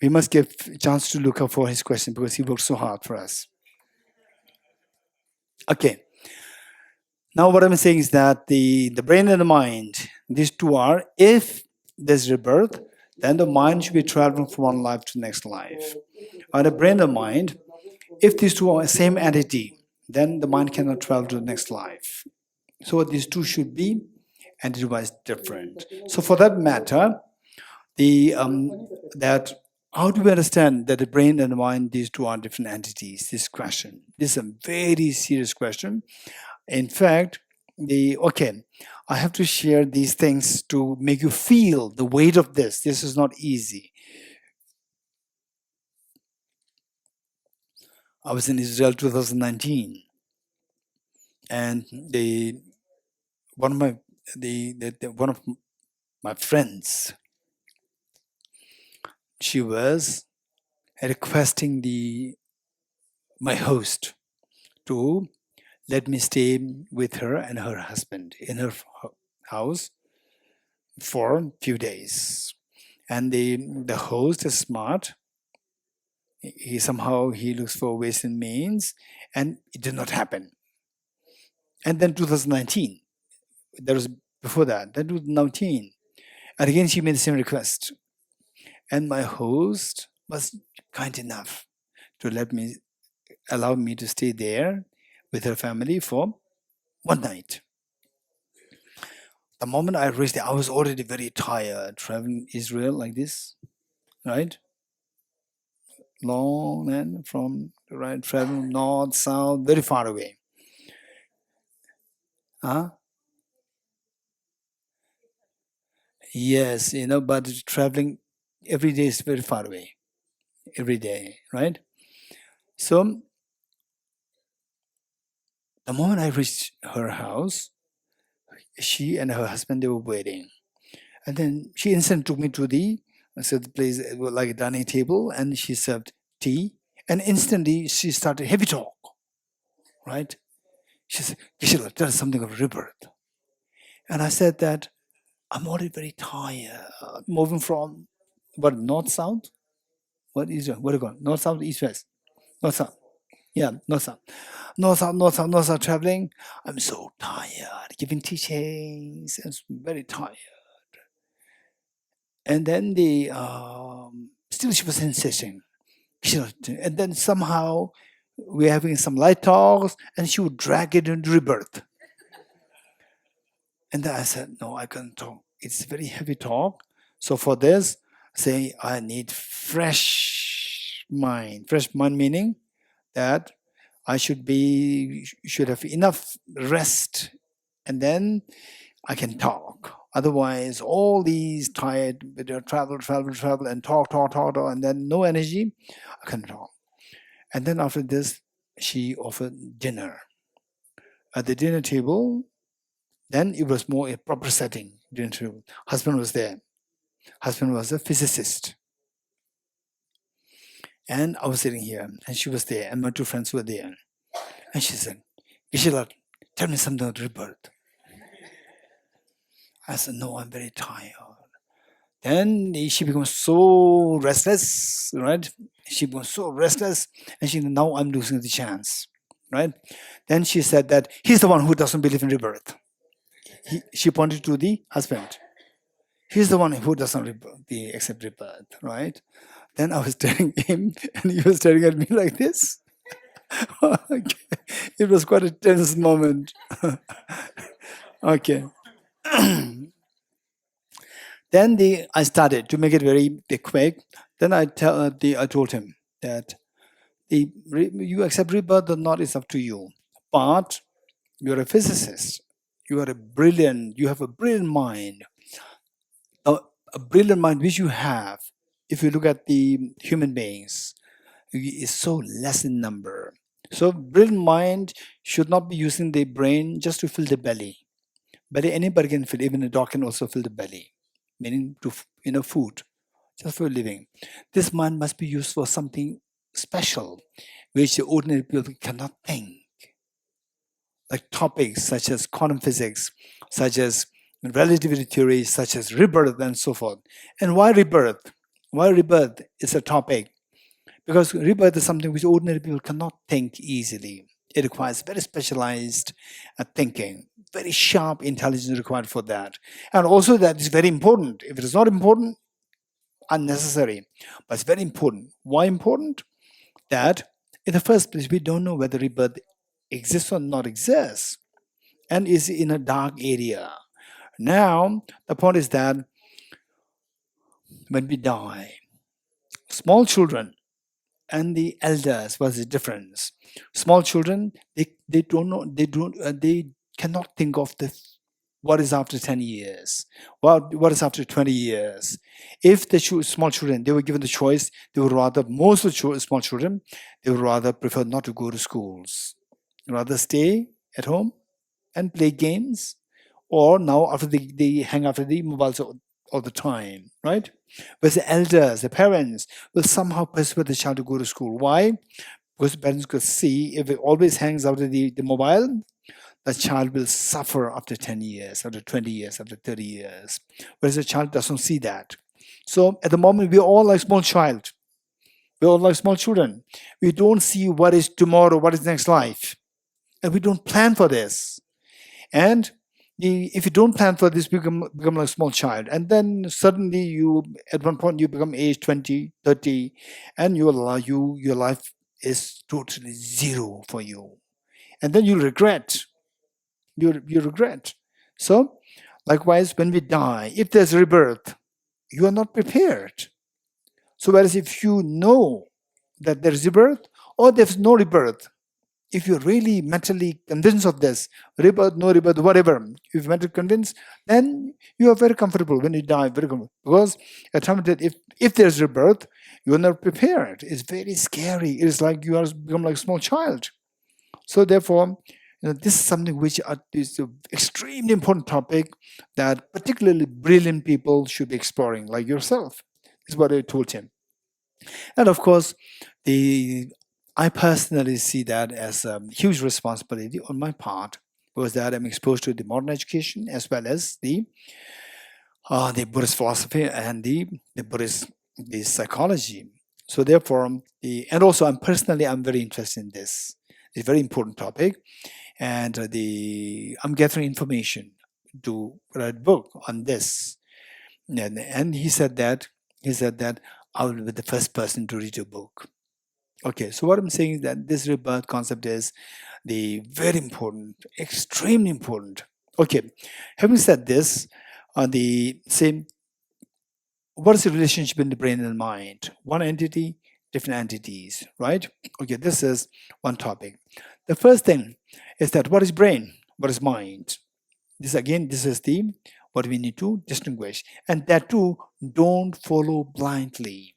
We must give a chance to Luca for his question because he worked so hard for us. Okay. Now what I'm saying is that the brain and the mind, these two are, if there's rebirth, then the mind should be traveling from one life to the next life. And the brain and the mind, if these two are the same entity, then the mind cannot travel to the next life. So these two should be entity-wise different. So for that matter, that how do we understand that the brain and the mind, these two are different entities? This question. This is a very serious question. In fact, I have to share these things to make you feel the weight of this. This is not easy. I was in Israel 2019, and one of my friends, she was requesting my host to let me stay with her and her husband in her house for a few days. And the host is smart. He looks for ways and means, and it did not happen. And then 2019, there was before that 2019, and again she made the same request, and my host was kind enough to allow me to stay there with her family for one night. The moment I reached there, I was already very tired traveling Israel like this, right? Long and from right, traveling north, south, very far away. Huh? Yes, but traveling every day is very far away. Every day, right? So the moment I reached her house, she and her husband, they were waiting. And then she instantly took me to the place, like a dining table, and she served tea. And instantly she started heavy talk, right? She said, Geshe, tell us something of rebirth. And I said that I'm already very tired, moving from north south? What is it? What do you call it? North south, east west? North south. Yeah, no traveling. I'm so tired, giving teachings, and very tired. And then still she was insisting. And then somehow we're having some light talks, and she would drag it into rebirth. And then I said, no, I can't talk. It's very heavy talk. So for this, say I need fresh mind. Fresh mind meaning that I should have enough rest, and then I can talk. Otherwise, all these tired, travel, and talk, and then no energy, I can talk. And then after this, she offered dinner. At the dinner table, then it was more a proper setting. Dinner table. Husband was there. Husband was a physicist. And I was sitting here, and she was there, and my two friends were there. And she said, Ishila, tell me something about rebirth. I said, no, I'm very tired. Then she becomes so restless, right? She becomes so restless, and she now I'm losing the chance, right? Then she said that he's the one who doesn't believe in rebirth. She pointed to the husband. He's the one who doesn't accept rebirth, right? Then I was telling him, and he was staring at me like this. Okay. It was quite a tense moment. Okay. Then I started to make it very quick. Then I told him that you accept rebirth or not is up to you. But you're a physicist. You have a brilliant mind. A brilliant mind which you have, if you look at the human beings, is so less in number. So brilliant mind should not be using the brain just to fill the belly. But anybody can fill, even a dog can also fill the belly, meaning to food, just for living. This mind must be used for something special, which the ordinary people cannot think. Like topics such as quantum physics, such as relativity theory, such as rebirth, and so forth. And why rebirth? Why rebirth is a topic? Because rebirth is something which ordinary people cannot think easily. It requires very specialized thinking, very sharp intelligence required for that. And also that is very important. If it is not important, unnecessary. But it's very important. Why important? That in the first place, we don't know whether rebirth exists or not exists, and is in a dark area. Now, the point is that when we die, small children and the elders, what's the difference? Small children, they don't know, they cannot think of what is after 10 years, what is after 20 years. If the small children, they were given the choice, they would rather, most of the small children, they would rather prefer not to go to schools, rather stay at home and play games, or now after they hang after the mobiles all the time, right? Whereas the elders, the parents, will somehow persuade the child to go to school. Why? Because the parents could see if it always hangs out of the mobile, the child will suffer after 10 years, after 20 years, after 30 years. Whereas the child doesn't see that. So at the moment, we're all like small child. We're all like small children. We don't see what is tomorrow, what is next life. And we don't plan for this. And if you don't plan for this, you become like a small child. And then suddenly at one point, you become age 20, 30, and your life is totally zero for you. And then you regret. You regret. So, likewise, when we die, if there's rebirth, you are not prepared. So, whereas if you know that there's rebirth or there's no rebirth, if you're really mentally convinced of this, rebirth, no rebirth, whatever, if you're mentally convinced, then you are very comfortable when you die, very comfortable. Because at time that if there's rebirth, you're not prepared. It's very scary. It's like you are become like a small child. So therefore, this is something which is an extremely important topic that particularly brilliant people should be exploring, like yourself. Is what I told him. And of course, I personally see that as a huge responsibility on my part, because that I'm exposed to the modern education as well as the Buddhist philosophy and the Buddhist psychology. So therefore, and also I'm very interested in this. It's a very important topic, and I'm gathering information to write a book on this. And he said that I will be the first person to read your book. Okay, so what I'm saying is that this rebirth concept is the very important, extremely important. Okay, having said this, the same. What is the relationship in the brain and mind? One entity, different entities, right? Okay, this is one topic. The first thing is that what is brain? What is mind? This is the what we need to distinguish. And that too, don't follow blindly.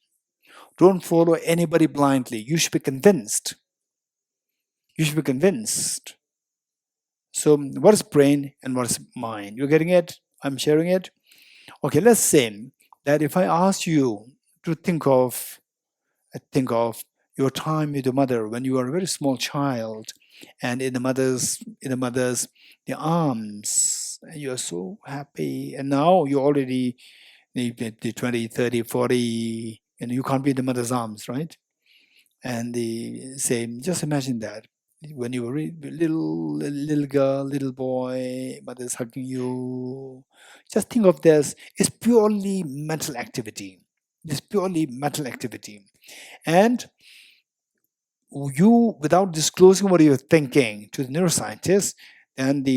Don't follow anybody blindly. You should be convinced. You should be convinced. So what is brain and what is mind? You're getting it? I'm sharing it. Okay, let's say that if I ask you to think of your time with your mother when you were a very small child, and in the mother's the arms, you're so happy, and now you're already the 20, 30, 40, and you can't be in the mother's arms, right? And the same, just imagine that when you were little girl, little boy, mother's hugging you. Just think of this. It's purely mental activity. It's purely mental activity. And you, without disclosing what you're thinking to the neuroscientist, and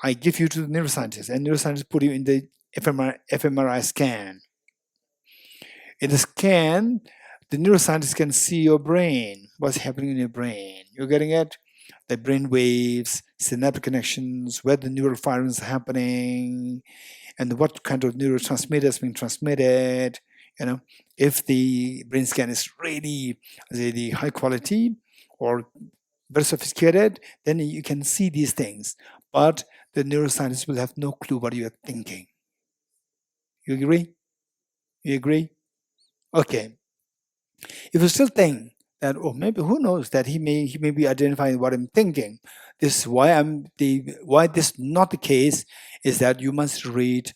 I give you to the neuroscientist, and neuroscientist put you in the fMRI scan. In the scan, the neuroscientist can see your brain, what's happening in your brain. You're getting it? The brain waves, synaptic connections, where the neural firing is happening, and what kind of neurotransmitter is being transmitted. If the brain scan is really high quality or very sophisticated, then you can see these things. But the neuroscientist will have no clue what you're thinking. You agree? You agree? Okay. If you still think that, maybe who knows, that he may be identifying what I'm thinking. This is why this is not the case is that you must read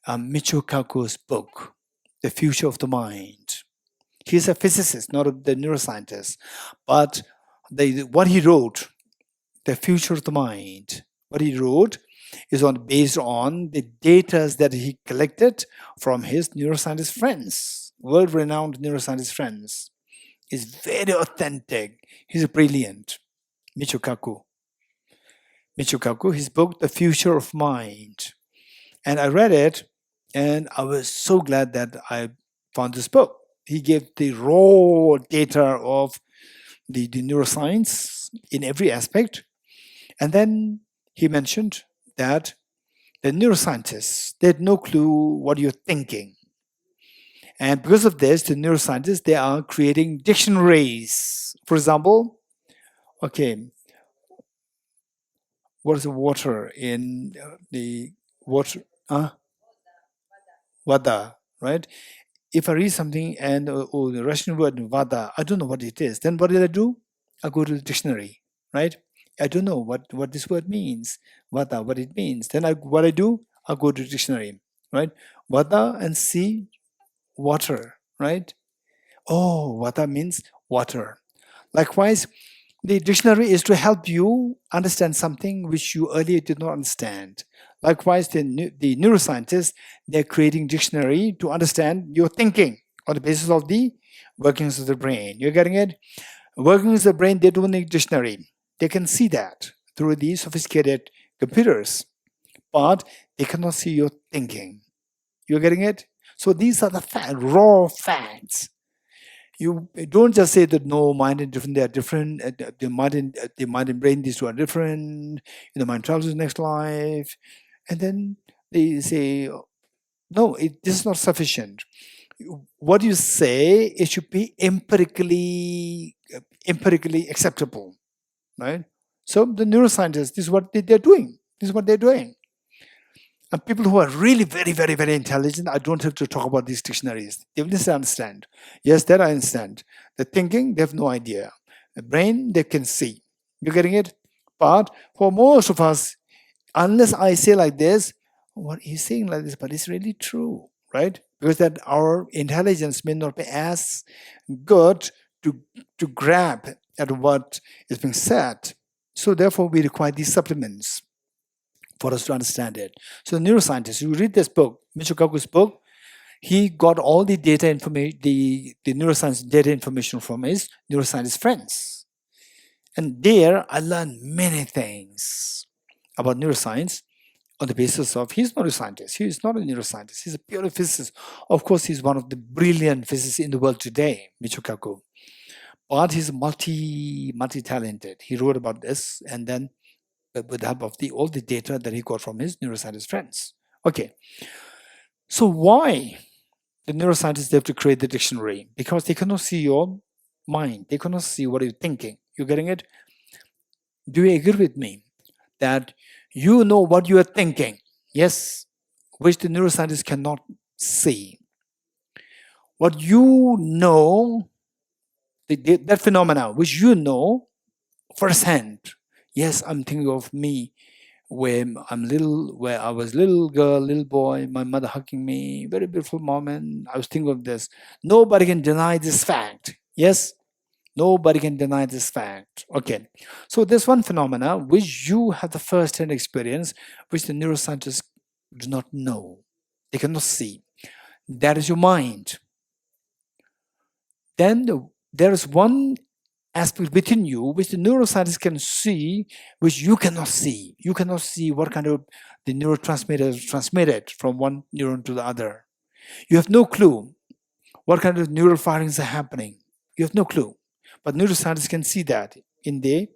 Michio Kaku's book, The Future of the Mind. He's a physicist, not the neuroscientist. But what he wrote, The Future of the Mind, what he wrote is based on the data that he collected from his neuroscientist friends, world-renowned neuroscientist friends. Is very authentic. He's brilliant. Michio Kaku, his book, The Future of Mind. And I read it, and I was so glad that I found this book. He gave the raw data of the neuroscience in every aspect. And then he mentioned that the neuroscientists, they had no clue what you're thinking. And because of this, the neuroscientists, they are creating dictionaries. For example, okay, what is the water in the water? Vada, right? If I read something and the Russian word vada, I don't know what it is. Then what did I do? I go to the dictionary, right? I don't know what this word means. Vada, what it means. Then what I do? I go to the dictionary, right? Vada and see water, right? Oh, vada means water. Likewise, the dictionary is to help you understand something which you earlier did not understand. Likewise, the neuroscientists, they're creating dictionary to understand your thinking on the basis of the workings of the brain. You're getting it? Workings of the brain, they don't need dictionary. They can see that through these sophisticated computers, but they cannot see your thinking. You're getting it? So these are the raw facts. You don't just say that no, mind and different, they are different. The mind and brain, these two are different. The mind travels to the next life. And then they say, no, this is not sufficient. What you say, it should be empirically acceptable, right? So the neuroscientists, this is what they're doing. This is what they're doing. And people who are really very, very, very intelligent, I don't have to talk about these dictionaries. They will understand. Yes, that I understand. The thinking, they have no idea. The brain, they can see. You're getting it? But for most of us, unless I say like this, what he's saying like this, but it's really true, right? because that our intelligence may not be as good to grab at what is being said. So therefore, we require these supplements for us to understand it. So the neuroscientist, you read this book, Michio Kaku's book, he got all the data information, the neuroscience data information from his neuroscientist friends. And there I learned many things about neuroscience on the basis of, he's not a scientist, he is not a neuroscientist, he's a pure physicist. Of course, he's one of the brilliant physicists in the world today, Michio Kaku. But he's multi-talented. He wrote about this, and then with the help of all the data that he got from his neuroscientist friends. Okay, so why the neuroscientists have to create the dictionary? Because they cannot see your mind. They cannot see what you're thinking. You getting it? Do you agree with me that you know what you are thinking? Yes, which the neuroscientists cannot see. What you know, that phenomena which you know firsthand. Yes, I'm thinking of me when where I was little girl, little boy, my mother hugging me, very beautiful moment. I was thinking of this. Nobody can deny this fact. Yes, nobody can deny this fact. Okay, so there's one phenomena which you have the first-hand experience, which the neuroscientists do not know. They cannot see. That is your mind. Then there is one aspect within you which the neuroscientists can see, which you cannot see. You cannot see what kind of the neurotransmitter is transmitted from one neuron to the other. You have no clue what kind of neural firings are happening. You have no clue. But neuroscientists can see that in the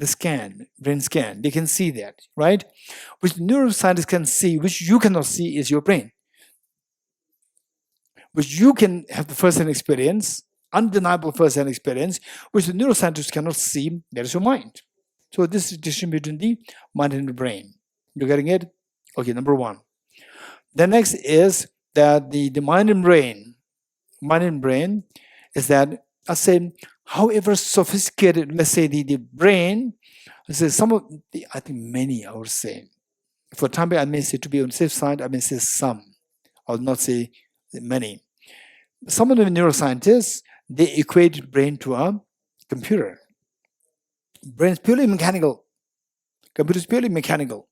scan, brain scan. They can see that, right? Which neuroscientists can see, which you cannot see, is your brain. Which you can have the first-hand experience, undeniable first-hand experience, which the neuroscientists cannot see, that is your mind. So this is distinction between the mind and the brain. You're getting it? Okay, number one. The next is that the mind and brain is that, I say, however sophisticated, let's say the brain, let's say some of the, I think many, I would say, for time being, I may say, to be on the safe side, I may say some. I will not say many. Some of the neuroscientists, they equate brain to a computer. Brain is purely mechanical. Computer is purely mechanical.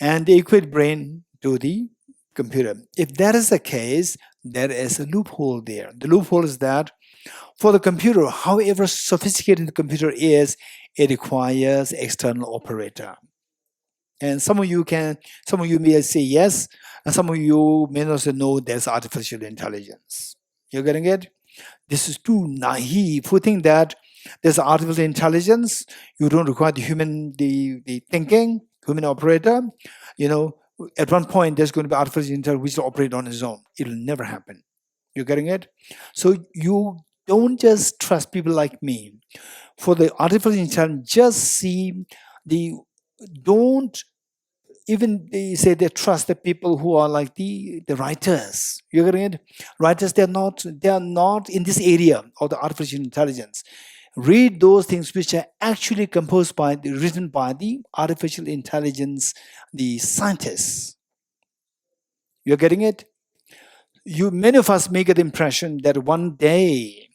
And they equate brain to the computer. If that is the case, there is a loophole there. The loophole is that for the computer, however sophisticated the computer is, it requires external operator. And some of you may say yes, and some of you may not say no, there's artificial intelligence. You're getting it? This is too naive who think that there's artificial intelligence. You don't require the human, the thinking, human operator. You know, at one point there's going to be artificial intelligence which will operate on its own. It'll never happen. You're getting it? So you don't just trust people like me. For the artificial intelligence, just see don't even they say they trust the people who are like the writers. You're getting it? Writers, they are not in this area of the artificial intelligence. Read those things which are actually written by the artificial intelligence, the scientists. You're getting it? Many of us may get the impression that one day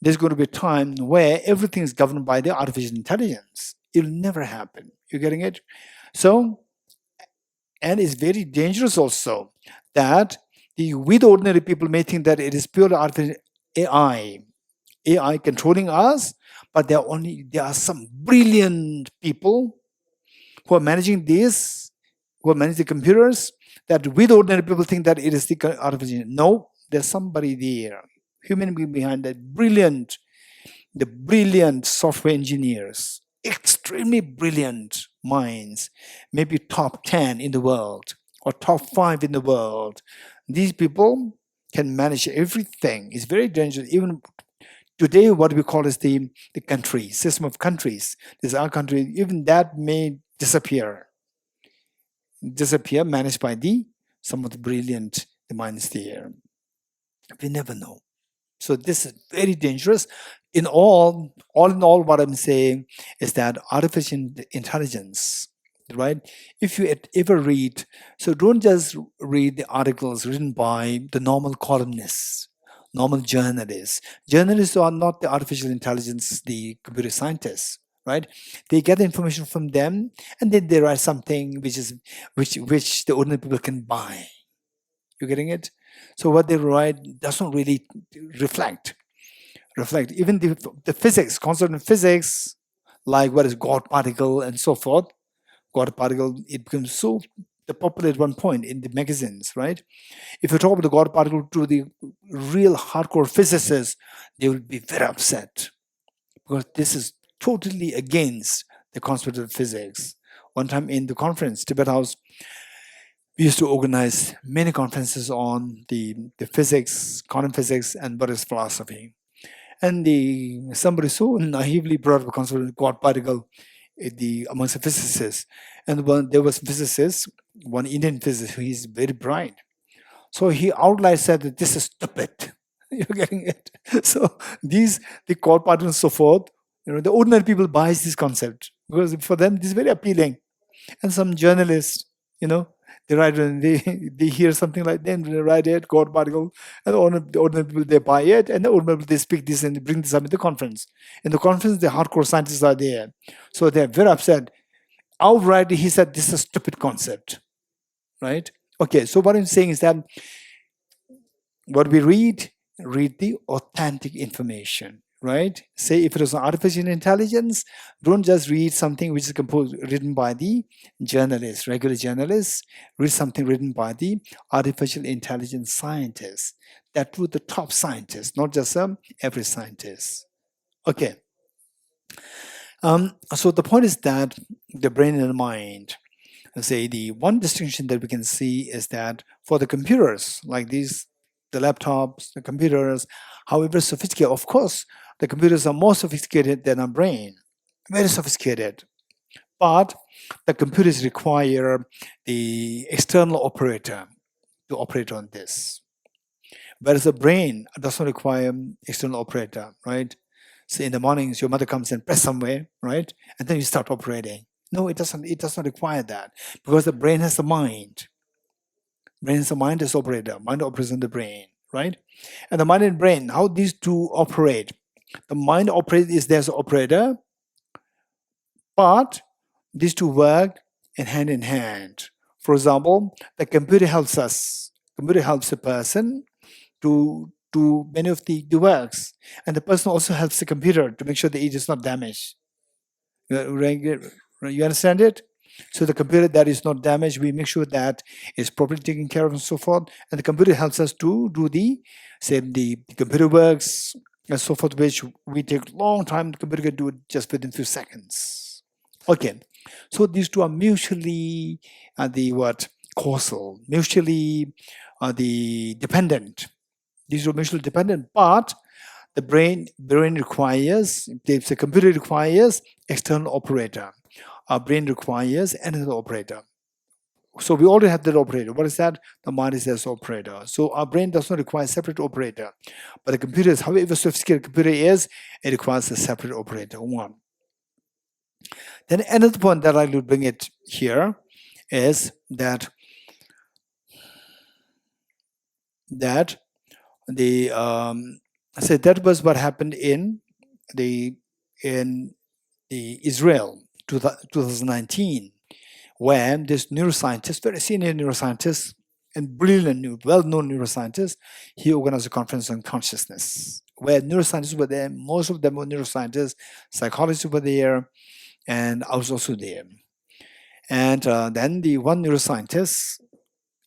there's going to be a time where everything is governed by the artificial intelligence. It'll never happen. You're getting it? So, and it's very dangerous also that we the ordinary people may think that it is pure artificial AI controlling us, but there are some brilliant people who are managing this, who are managing the computers, that we the ordinary people think that it is the artificial. No, there's somebody there, human being behind that, the brilliant software engineers, extremely brilliant minds, maybe top 10 in the world or top 5 in the world. These people can manage everything. It's very dangerous. Even today, what we call is the country, system of countries. There's our country, even that may disappear, managed by some of the brilliant minds there. We never know. So this is very dangerous. In all in all, what I'm saying is that artificial intelligence right? If you ever read, so don't just read the articles written by the normal columnists, normal journalists. Journalists are not the artificial intelligence, the computer scientists, right? They get the information from them, and then they write something which the ordinary people can buy. You getting it? So what they write doesn't really reflect. Even the physics, concept of physics, like what is God particle and so forth. God particle, it becomes so popular at one point in the magazines, right? If you talk about the God particle to the real hardcore physicists, they will be very upset because this is totally against the concept of physics. One time in the conference, Tibet House, we used to organize many conferences on the physics, quantum physics, and Buddhist philosophy. And somebody so naively brought up the concept of God particle amongst the physicists. And there was physicist, one Indian physicist, who is very bright. So he outright said that this is stupid. You're getting it? So the God particle and so forth, the ordinary people buys this concept because for them this is very appealing. And some journalists, they write and they hear something like that, they write it, God particle, and the ordinary people they buy it, and the ordinary people they speak this and they bring this up in the conference. In the conference, the hardcore scientists are there, so they're very upset. Outright, he said this is a stupid concept, right? Okay, so what I'm saying is that what we read the authentic information, right? Say if it was an artificial intelligence, don't just read something which is written by the journalists, regular journalists. Read something written by the artificial intelligence scientists. That were the top scientists, not just every scientist. Okay. So the point is that the brain and the mind, say the one distinction that we can see is that for the computers like these, the laptops, the computers, however sophisticated, of course the computers are more sophisticated than our brain, very sophisticated, but the computers require the external operator to operate on this, whereas the brain doesn't require external operator, right? So in the mornings your mother comes and press somewhere, right, and then you start operating. No, it doesn't require that, because the brain has a mind. Brain is a mind as operator. Mind operates in the brain, right? And the mind and brain, how these two operate. The mind operates is there's an operator, but these two work in hand. For example, the computer helps us. Computer helps a person to do many of the works, and the person also helps the computer to make sure that it is not damaged. You understand it? So the computer that is not damaged, we make sure that is properly taken care of and so forth. And the computer helps us to do the computer works and so forth, which we take long time. The computer can do it just within few seconds. Okay, so these two are mutually causal, mutually dependent. These are mutually dependent, but the brain requires, the computer requires external operator. Our brain requires another operator. So we already have that operator. What is that? The mind is as operator. So our brain does not require a separate operator. But the computer is, however sophisticated the computer is, it requires a separate operator. One. Then another point that I will bring it here is that the so that was what happened in Israel 2019, where this neuroscientist, very senior neuroscientist and brilliant, well-known neuroscientist, he organized a conference on consciousness, where neuroscientists were there. Most of them were neuroscientists, psychologists were there, and I was also there. And then the one neuroscientist,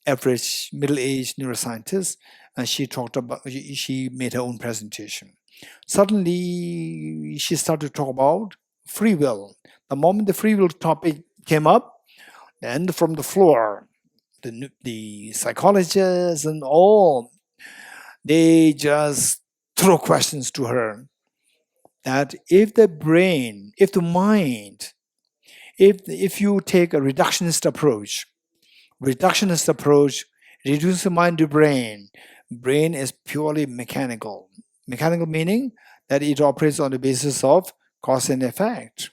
average middle-aged neuroscientist, she made her own presentation. Suddenly, she started to talk about free will. The moment the free will topic came up, and from the floor, the psychologists and all, they just throw questions to her. That if the brain, if the mind, if you take a reductionist approach, reduce the mind to brain. Brain is purely mechanical. Mechanical meaning that it operates on the basis of cause and effect.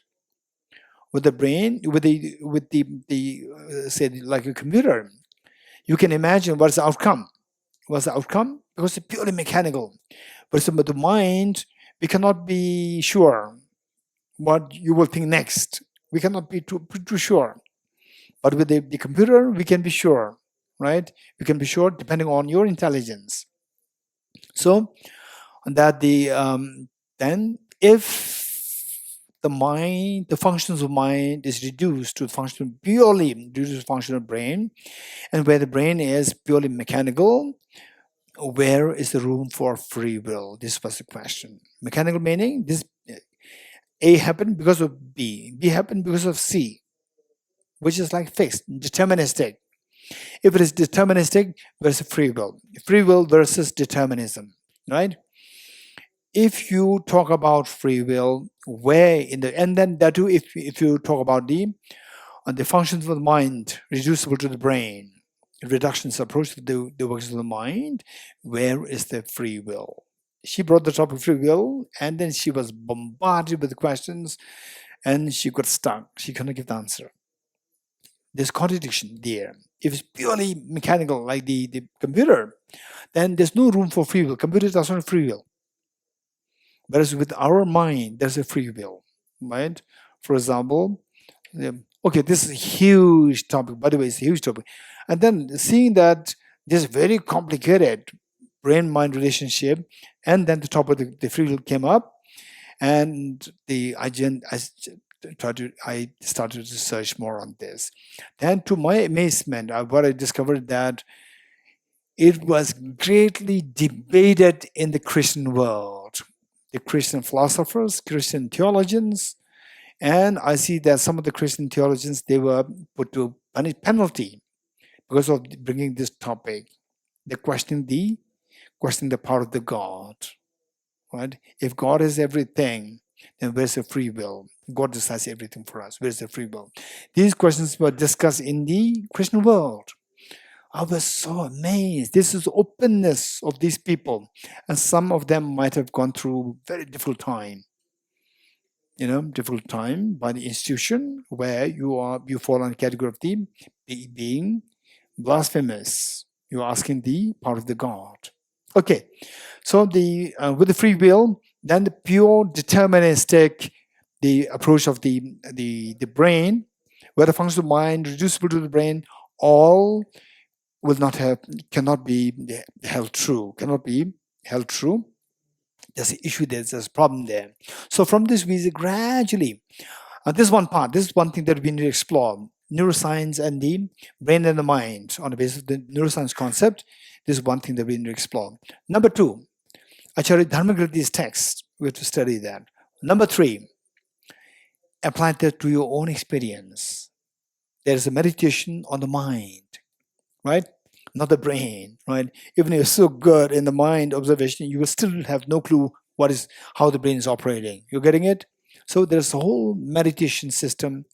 With the brain, with the say like a computer, you can imagine what's the outcome. What's the outcome? Because it's purely mechanical. But with the mind, we cannot be sure what you will think next. We cannot be too sure. But with the computer, we can be sure, right? We can be sure depending on your intelligence. So that then if the mind, the functions of mind is reduced to function purely due to the function of brain, and where the brain is purely mechanical, where is the room for free will? This was the question. Mechanical meaning this A happened because of B, B happened because of C, which is like fixed, deterministic. If it is deterministic, versus free will. Free will versus determinism, right? If you talk about free will, where in the, and then that too, if you talk about the functions of the mind reducible to the brain, reductionist approach to the workings of the mind, where is the free will? She brought the topic free will, and then she was bombarded with questions, and she got stuck. She couldn't give the answer. There's contradiction there. If it's purely mechanical, like the computer, then there's no room for free will. Computer doesn't have free will. Whereas with our mind, there's a free will, right? For example, okay, this is a huge topic. By the way, it's a huge topic. And then seeing that this very complicated brain-mind relationship, and then the topic of the free will came up, and I started to search more on this. Then, to my amazement, what I discovered that it was greatly debated in the Christian world, the Christian philosophers, Christian theologians, and I see that some of the Christian theologians, they were put to penalty because of bringing this topic. They questioning the power of the God, right? If God is everything, then where's the free will? God decides everything for us. Where's the free will? These questions were discussed in the Christian world. I was so amazed. This is openness of these people. And some of them might have gone through very difficult time. Difficult time by the institution where you fall on the category of the being blasphemous. You're asking the power of the God. Okay, so with the free will, then the pure deterministic, the approach of the brain, where the function of mind reducible to the brain, all cannot be held true. There's an issue there, there's a problem there. So from this we see gradually, this is one thing that we need to explore. Neuroscience and the brain and the mind on the basis of the neuroscience concept. This is one thing that we need to explore. Number 2, Acharya Dharmakirti's text, we have to study that. Number 3, apply that to your own experience. There is a meditation on the mind, right? Not the brain, right? Even if you're so good in the mind observation, you will still have no clue how the brain is operating. You're getting it? So there's a whole meditation system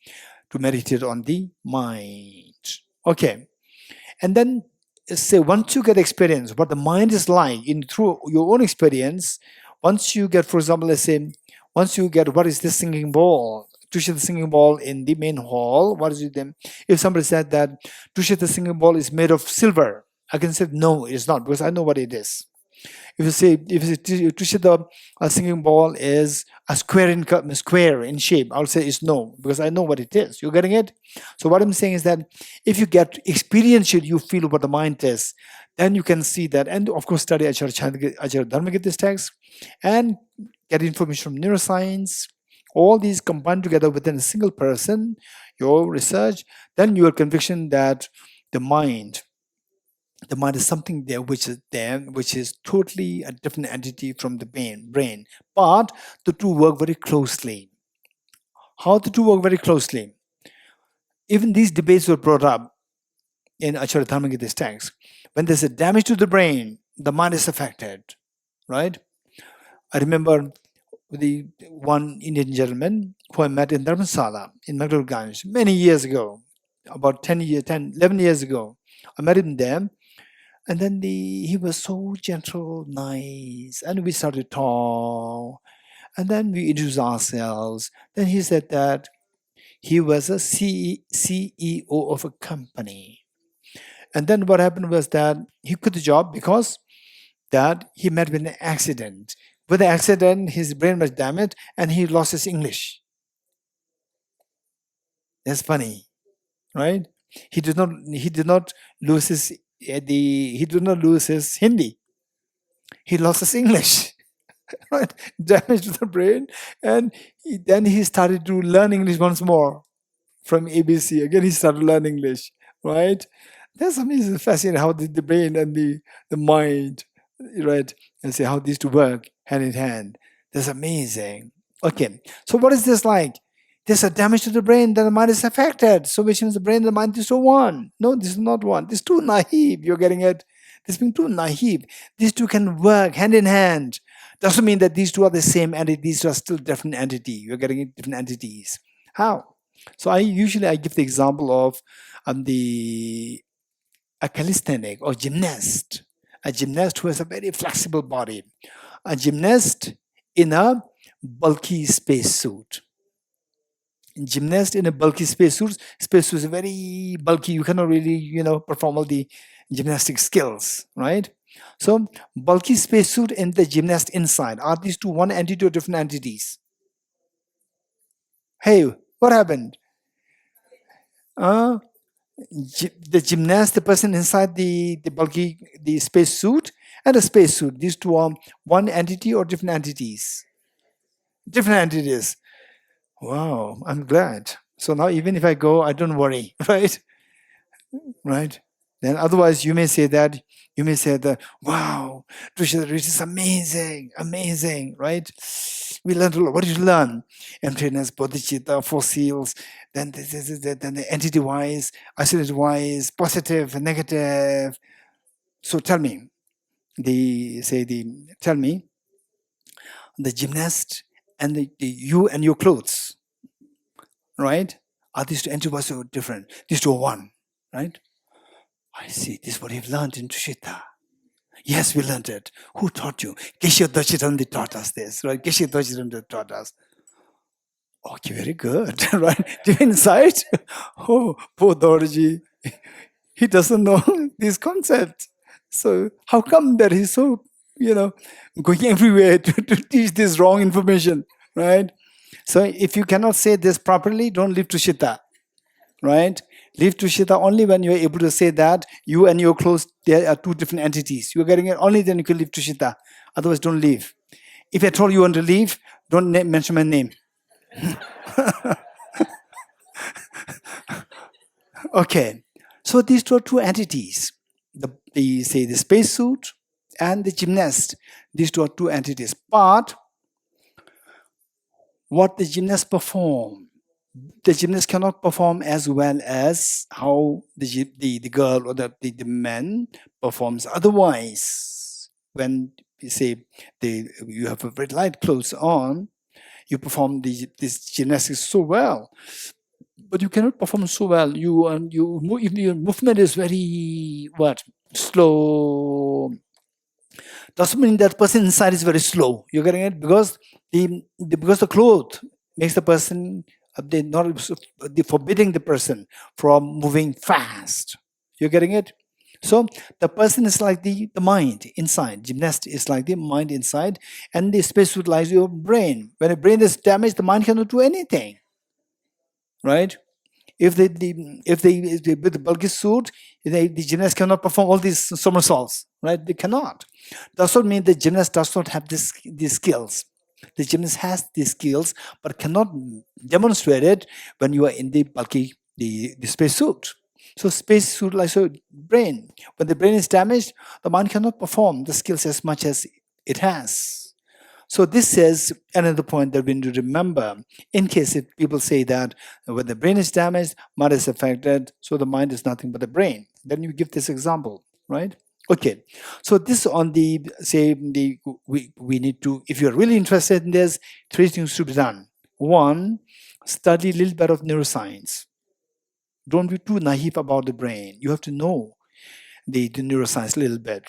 to meditate on the mind. Okay. And then say once you get experience what the mind is like through your own experience, once you get, for example, let's say, once you get what is this singing ball, Tushita singing ball in the main hall, what is it then? If somebody said that Tushita singing ball is made of silver, I can say no, it's not, because I know what it is. If you say Tushita singing ball is a square in shape, I'll say it's no, because I know what it is. You're getting it? So what I'm saying is that if you get experiential, you feel what the mind is, then you can see that, and of course study Acharya Dharmakirti's text and get information from neuroscience. All these combined together within a single person, your research, then your conviction that the mind is something there which is totally a different entity from the brain. But the two work very closely. How the two work very closely? Even these debates were brought up in Acharya Dharmakirti's text. When there's a damage to the brain, the mind is affected, right? I remember the one Indian gentleman who I met in Dharamsala in Magdalganj many years ago, about 11 years ago. I met him there, and then he was so gentle, nice, and we started to talk, and then we introduced ourselves. Then he said that He was a CEO of a company. And then what happened was that he quit the job because that he met with an accident. With the accident, his brain was damaged and he lost his English. That's funny, right? He did not lose his he did not lose his Hindi. He lost his English. Right? Damage to the brain, and then he started to learn English once more from ABC. Again, he started learning English. Right? That's amazing, fascinating how the brain and the mind, right, and see how these two work hand in hand. That's amazing. Okay, so what is this like? There's a damage to the brain, then the mind is affected. So which means the brain and the mind is so one. No, this is not one. This is too naive. You're getting it? This being too naive. These two can work hand in hand. Doesn't mean that these two are the same entity. These two are still different entity. You're getting it, different entities. How? So I give the example of a calisthenic or gymnast. A gymnast who has a very flexible body. A gymnast in a bulky spacesuit. Gymnast in a bulky spacesuit. Spacesuit is very bulky. You cannot really, perform all the gymnastic skills, right? So bulky spacesuit and the gymnast inside. Are these two one entity or different entities? Hey, what happened? The gymnast, the person inside the bulky, the spacesuit and the spacesuit. These two are one entity or different entities? Different entities. Wow, I'm glad. So now even if I go, I don't worry, right? Right? Then otherwise you may say that, wow, Tushita Retreat is amazing, right? We learned a lot. What did you learn? Emptiness, bodhicitta, fossils, then then the entity-wise, isolated-wise, positive and negative. So tell me, tell me, the gymnast and the you and your clothes, right? Are these two entities so different? These two are one, right? I see. This is what you've learned in Tushita. Yes, we learned it. Who taught you? Geshe Dorji Damdul taught us this, right? Geshe Dorji Damdul taught us. Okay, very good, right? Do you insight? Oh, poor Dorji. He doesn't know these concepts. So how come that he's so, going everywhere to teach this wrong information, right? So if you cannot say this properly, don't leave Tushita, right? Leave Tushita only when you're able to say that you and your clothes, there are two different entities. You're getting it, only then you can leave Tushita. Otherwise, don't leave. If I told you want to leave, don't mention my name. Okay, so these two are two entities. The spacesuit and the gymnast. These two are two entities. But what the gymnast perform, the gymnast cannot perform as well as how the girl or the man performs. Otherwise, when you say you have a very light clothes on, you perform this gymnastics so well, but you cannot perform so well. If your movement is very slow. Doesn't mean that person inside is very slow. You're getting it because the cloth makes the person forbidding the person from moving fast. You're getting it. So the person is like the mind inside. Gymnast is like the mind inside, and the space lies your brain. When the brain is damaged, the mind cannot do anything. Right? If with the bulky suit, the gymnast cannot perform all these somersaults, right? They cannot. Does not mean the gymnast does not have these skills. The gymnast has these skills, but cannot demonstrate it when you are in the bulky the space suit. So space suit like so brain. When the brain is damaged, the mind cannot perform the skills as much as it has. So this is another point that we need to remember in case if people say that when the brain is damaged, mind is affected, so the mind is nothing but the brain. Then you give this example, right? Okay, so this on we need to, if you're really interested in this, 3 things to be done. 1, study a little bit of neuroscience. Don't be too naive about the brain. You have to know the neuroscience a little bit.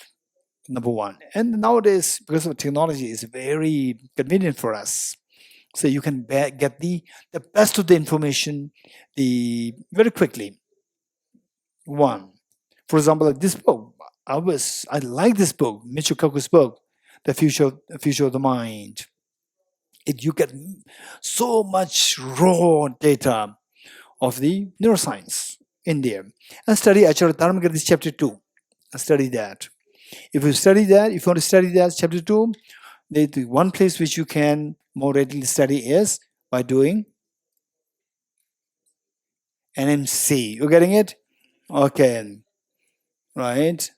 Number 1. And nowadays, because of technology, it's very convenient for us. So you can get the best of the information very quickly. One, for example, like this book, I like this book, Michio Kaku's book, The Future of the Mind. You get so much raw data of the neuroscience in there. And study Acharya Dharmakirti's chapter 2. Study that. If you study that, if you want to study that chapter 2, the one place which you can more readily study is by doing NMC. You getting it? Okay. Right.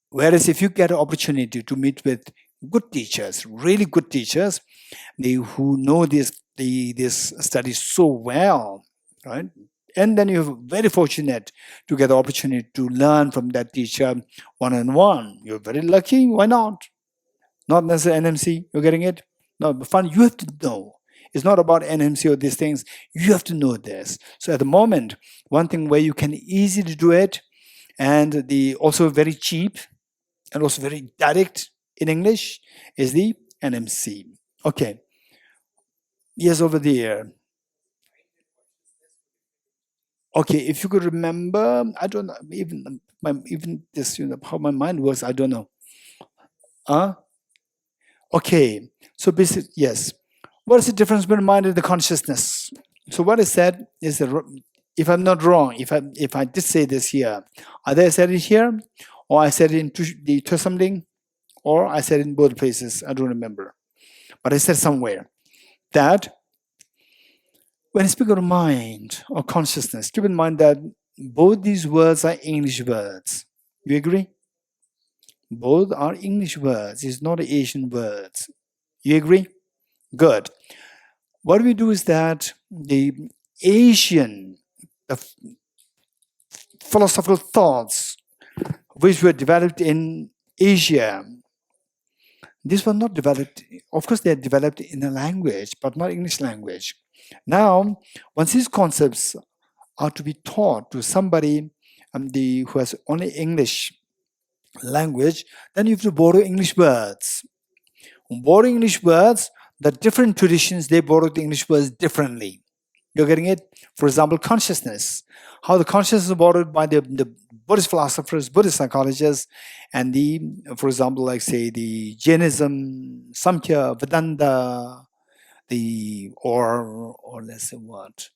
Whereas if you get an opportunity to meet with good teachers, really good teachers, who know this study so well, right? And then you're very fortunate to get the opportunity to learn from that teacher one-on-one. You're very lucky. Why not? Not necessarily NMC. You're getting it? No, but fun. You have to know. It's not about NMC or these things. You have to know this. So at the moment, one thing where you can easily do it, and also very cheap and also very direct in English, is the NMC. Okay. Yes, over there. Okay, if you could remember, I don't know, even this, how my mind works, I don't know. Okay, so basically, yes. What is the difference between mind and the consciousness? So what I said is that, if I'm not wrong, if I did say this here, either I said it here, or I said it in the Tusamling, or I said it in both places. I don't remember, but I said somewhere that when I speak of mind or consciousness, keep in mind that both these words are English words. You agree? Both are English words. It's not Asian words. You agree? Good. What we do is that the Asian philosophical thoughts which were developed in Asia, these were not developed, of course they are developed in a language, but not English language. Now, once these concepts are to be taught to somebody who has only English language, then you have to borrow English words. Borrow English words, the different traditions, they borrow the English words differently. You're getting it? For example, consciousness. How the consciousness is borrowed by the Buddhist philosophers, Buddhist psychologists, and for example, like say the Jainism, Samkhya, Vedanta, or let's say what?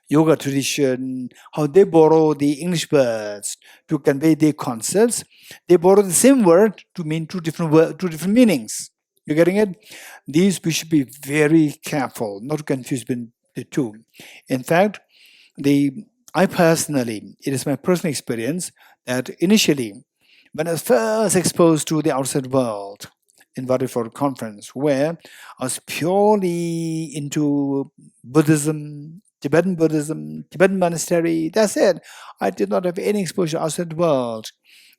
Yoga tradition, how they borrow the English words to convey their concepts. They borrow the same word to mean two different meanings. You're getting it? These we should be very careful not to confuse between the two. In fact, I personally, it is my personal experience that initially, when I was first exposed to the outside world, invited for a conference where I was purely into Buddhism, Tibetan monastery. That's it. I did not have any exposure outside the world.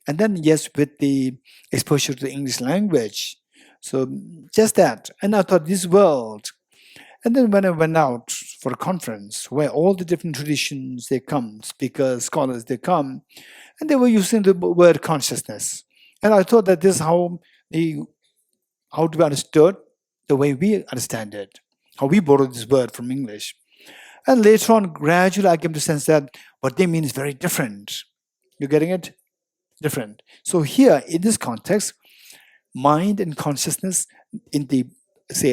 And then, yes, with the exposure to the English language. So just that. And I thought this world. And then when I went out for a conference where all the different traditions, they come, speakers, scholars, they come, and they were using the word consciousness. And I thought that this is how to be understood the way we understand it, how we borrow this word from English. And later on, gradually, I came to sense that what they mean is very different. You're getting it? Different. So here, in this context, mind and consciousness,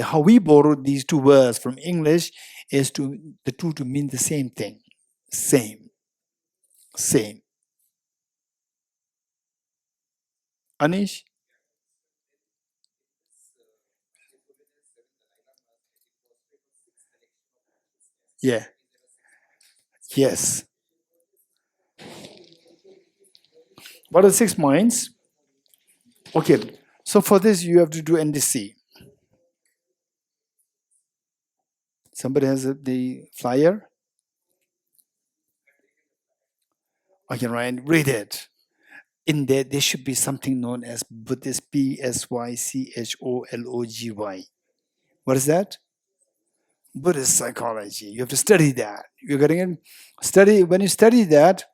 how we borrow these two words from English is the two to mean the same thing. Same. Anish? Yeah. Yes. What are 6 minds? Okay. So for this, you have to do NDC. Somebody has the flyer? Okay, Ryan, read it. In there should be something known as Buddhist, Psychology. What is that? Buddhist psychology. You have to study that. You're getting it? When you study that,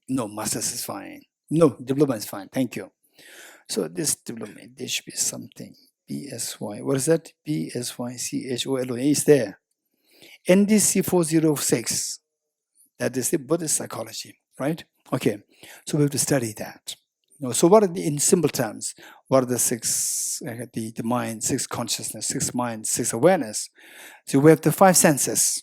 no, master's is fine. No, diploma is fine. Thank you. So this development, there should be something. BSY. What is that? BSYCHOLA is there. NDC 406. That is the Buddhist psychology, right? Okay. So we have to study that. So what are in simple terms, what are the six, the mind, six consciousness, six mind, six awareness? So we have the five senses.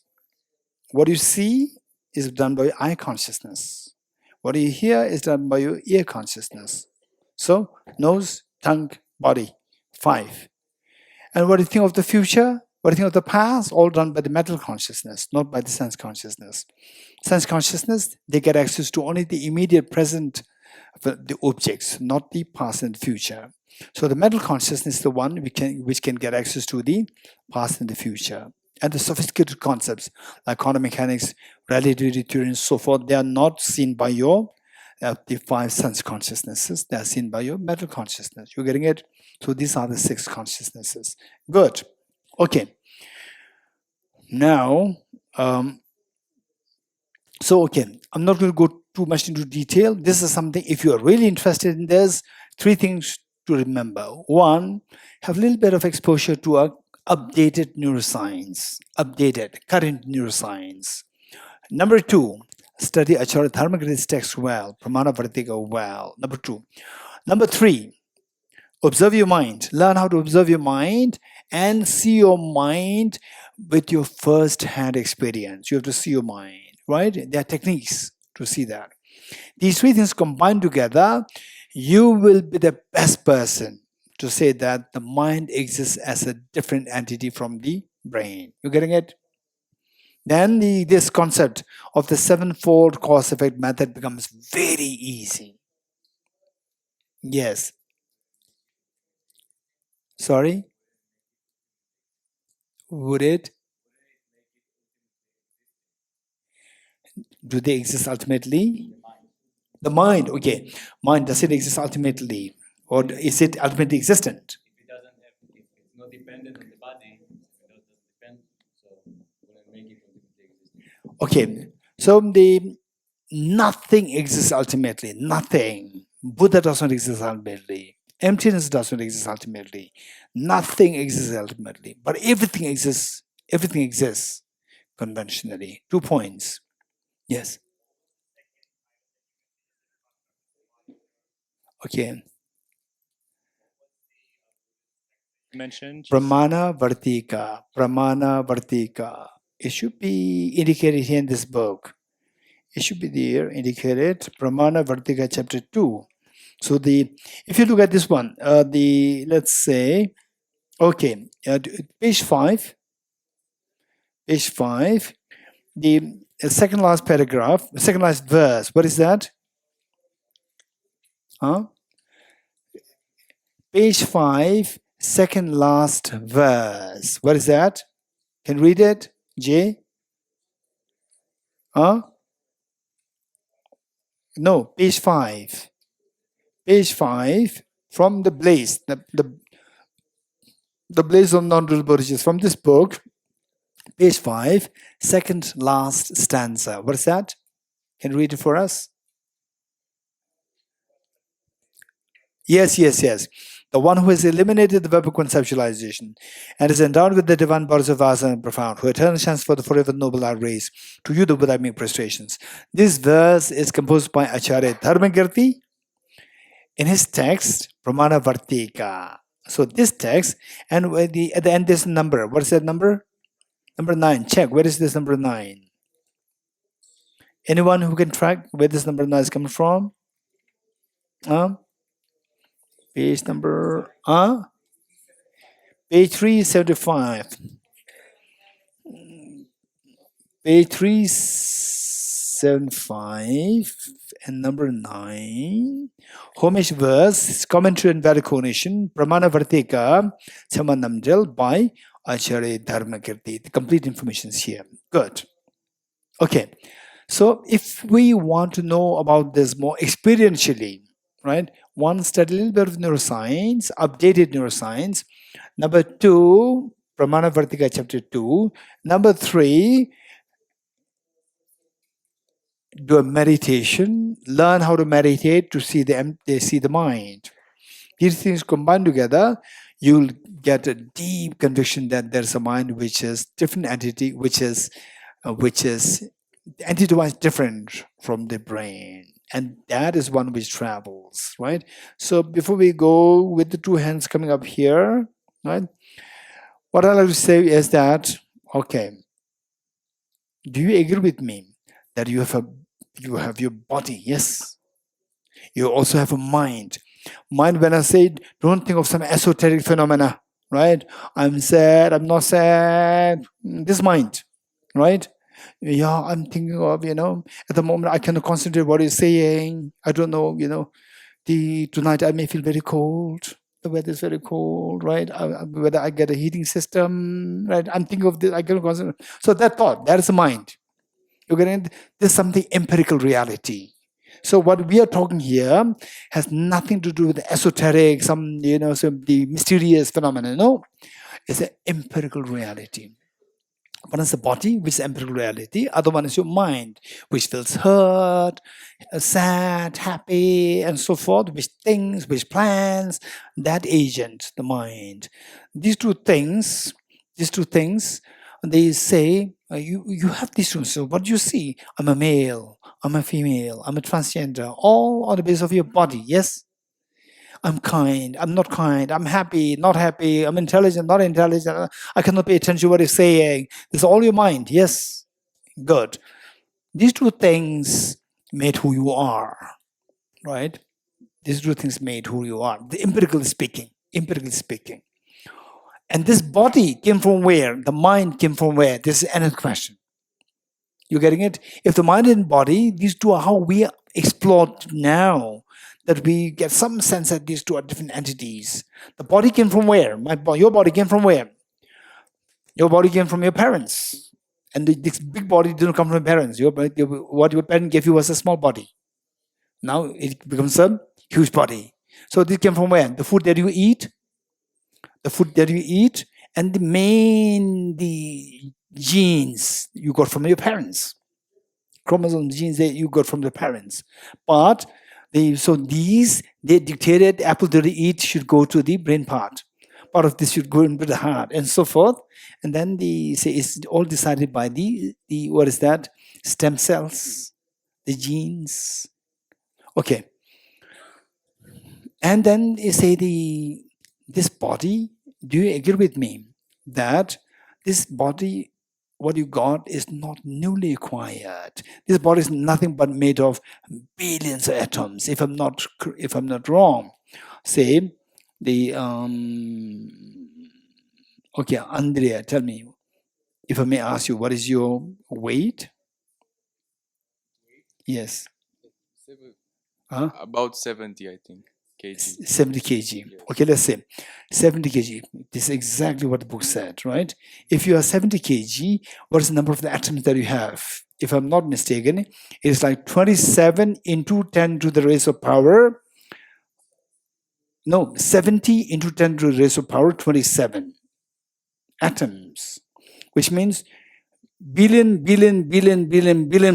What you see is done by eye consciousness. What you hear is done by your ear consciousness. So nose, tongue, body, five. And what do you think of the future? What do you think of the past? All done by the mental consciousness, not by the sense consciousness. Sense consciousness, they get access to only the immediate present, the objects, not the past and future. So the mental consciousness is the one which can get access to the past and the future. And the sophisticated concepts like quantum mechanics, relativity theory, and so forth, they are not seen by your the five sense consciousnesses. They are seen by your mental consciousness. You're getting it? So these are the six consciousnesses. Good. Okay. Now, okay, I'm not going to go too much into detail. This is something, if you are really interested in this, three things to remember. One, have a little bit of exposure to updated neuroscience, updated current neuroscience. Number two, study Acharya Dharmakirti's text well, Pramana Vartika well. Number two. Number three, observe your mind. Learn how to observe your mind and see your mind with your first-hand experience. You have to see your mind, right? There are techniques to see that. These three things combined together, you will be the best person to say that the mind exists as a different entity from the brain. You getting it? Then this concept of the sevenfold cause-effect method becomes very easy. Yes. Sorry? Would it? Do they exist ultimately? The mind, okay. Mind, does it exist ultimately? Or is it ultimately existent? If it doesn't have, if it's not dependent on the body, it doesn't depend, so wouldn't make it ultimately existent. Okay, so nothing exists ultimately. Nothing. Buddha doesn't exist ultimately. Emptiness doesn't exist ultimately. Nothing exists ultimately. But everything exists. Everything exists conventionally. 2 points. Yes. Okay. Mentioned Pramana Vartika. Pramana Vartika. It should be indicated here in this book. It should be there indicated. Pramana Vartika chapter 2. So if you look at this one, let's say, okay, page 5, the second last paragraph, second last verse. What is that? Page 5, second last verse. What is that? Can you read it, Jay? No, page 5. Page 5 from the blaze, the blaze of non-dual Bodhicittas from this book. Page 5, second last stanza. What is that? Can you read it for us? Yes. The one who has eliminated the web of conceptualization and is endowed with the divine bodies of vast and profound, who eternally shines for the forever noble our race, to you the Buddha make prostrations. This verse is composed by Acharya Dharmakirti in his text, Pramana Vartika. So this text, and at the end there's a number. What is that number? Number 9. Check. Where is this number 9? Anyone who can track where this number 9 is coming from? Page number page 375. Page 375 and number 9. Homage verse, commentary and validation, Pramana Vartika, Chamanamjal by Acharya Dharmakirti. The complete information is here. Good. Okay. So if we want to know about this more experientially, right? One, study a little bit of neuroscience, updated neuroscience. Number 2, Pramana Vartika chapter 2. Number 3, do a meditation. Learn how to meditate to see the mind. These things combined together, you'll get a deep conviction that there's a mind which is different entity, which is entity-wise different from the brain. And that is one which travels, right? So before we go with the two hands coming up here, right? What I like to say is that, okay, do you agree with me that you have your body? Yes. You also have a mind. Mind, when I say, don't think of some esoteric phenomena, right? I'm sad, I'm not sad. This mind, right? Yeah, I'm thinking of, at the moment I cannot concentrate what he's saying. I don't know, tonight I may feel very cold. The weather is very cold, right? Whether I get a heating system, right? I'm thinking of this, I cannot concentrate. So that thought, that is the mind. You're getting, there's something empirical reality. So what we are talking here has nothing to do with the esoteric, some the mysterious phenomena. No, it's an empirical reality. One is the body, which is empirical reality. Other one is your mind, which feels hurt, sad, happy, and so forth, which thinks, which plans. That agent, the mind. These two things, they say, you have these two. So what do you see? I'm a male, I'm a female, I'm a transgender, all on the basis of your body, yes? I'm kind, I'm not kind, I'm happy, not happy, I'm intelligent, not intelligent, I cannot pay attention to what you're saying. This is all your mind, yes? Good. These two things made who you are, right? These two things made who you are, the empirically speaking. And this body came from where? The mind came from where? This is another question. You getting it? If the mind and body, these two are how we explore now, that we get some sense that these two are different entities. The body came from where? Your body came from where? Your body came from your parents. And this big body didn't come from your parents. What your parents gave you was a small body. Now it becomes a huge body. So this came from where? The food that you eat. And the genes you got from your parents. Chromosome genes that you got from the parents. But they dictated apple that they eat should go to the brain part. Part of this should go into the heart, and so forth. And then they say it's all decided by the what is that? Stem cells, the genes. Okay. And then they say this body, do you agree with me that this body, what you got, is not newly acquired? This body is nothing but made of billions of atoms. If I'm not wrong, say okay, Andrea, tell me, if I may ask you, what is your weight? Yes. About 70, I think, kg. 70 kg. Okay, let's say 70 kg. This is exactly what the book said, right? If you are 70 kg, what is the number of the atoms that you have? If I'm not mistaken, it is like 27 into 10 to the raise of power. No, 70 into 10 to the raise of power 27 atoms, which means billion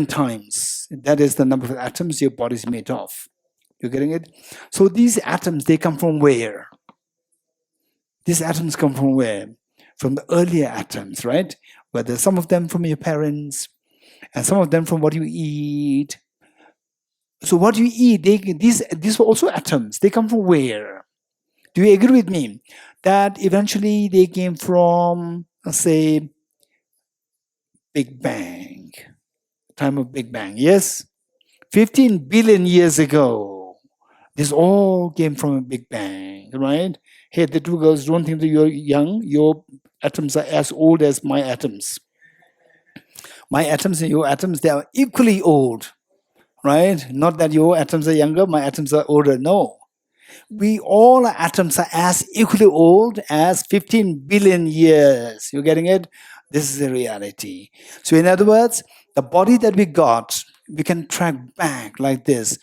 times. That is the number of atoms your body is made of. You're getting it? So these atoms, they come from where? These atoms come from where? From the earlier atoms, right? Whether some of them from your parents, and some of them from what you eat. So what you eat, these were also atoms. They come from where? Do you agree with me that eventually they came from, say, Big Bang, time of Big Bang? Yes, 15 billion years ago. This all came from a Big Bang, right? Hey, the two girls, don't think that you're young. Your atoms are as old as my atoms. My atoms and your atoms, they are equally old, right? Not that your atoms are younger, my atoms are older. No. All atoms are as equally old as 15 billion years. You're getting it? This is the reality. So in other words, the body that we got, we can track back like this.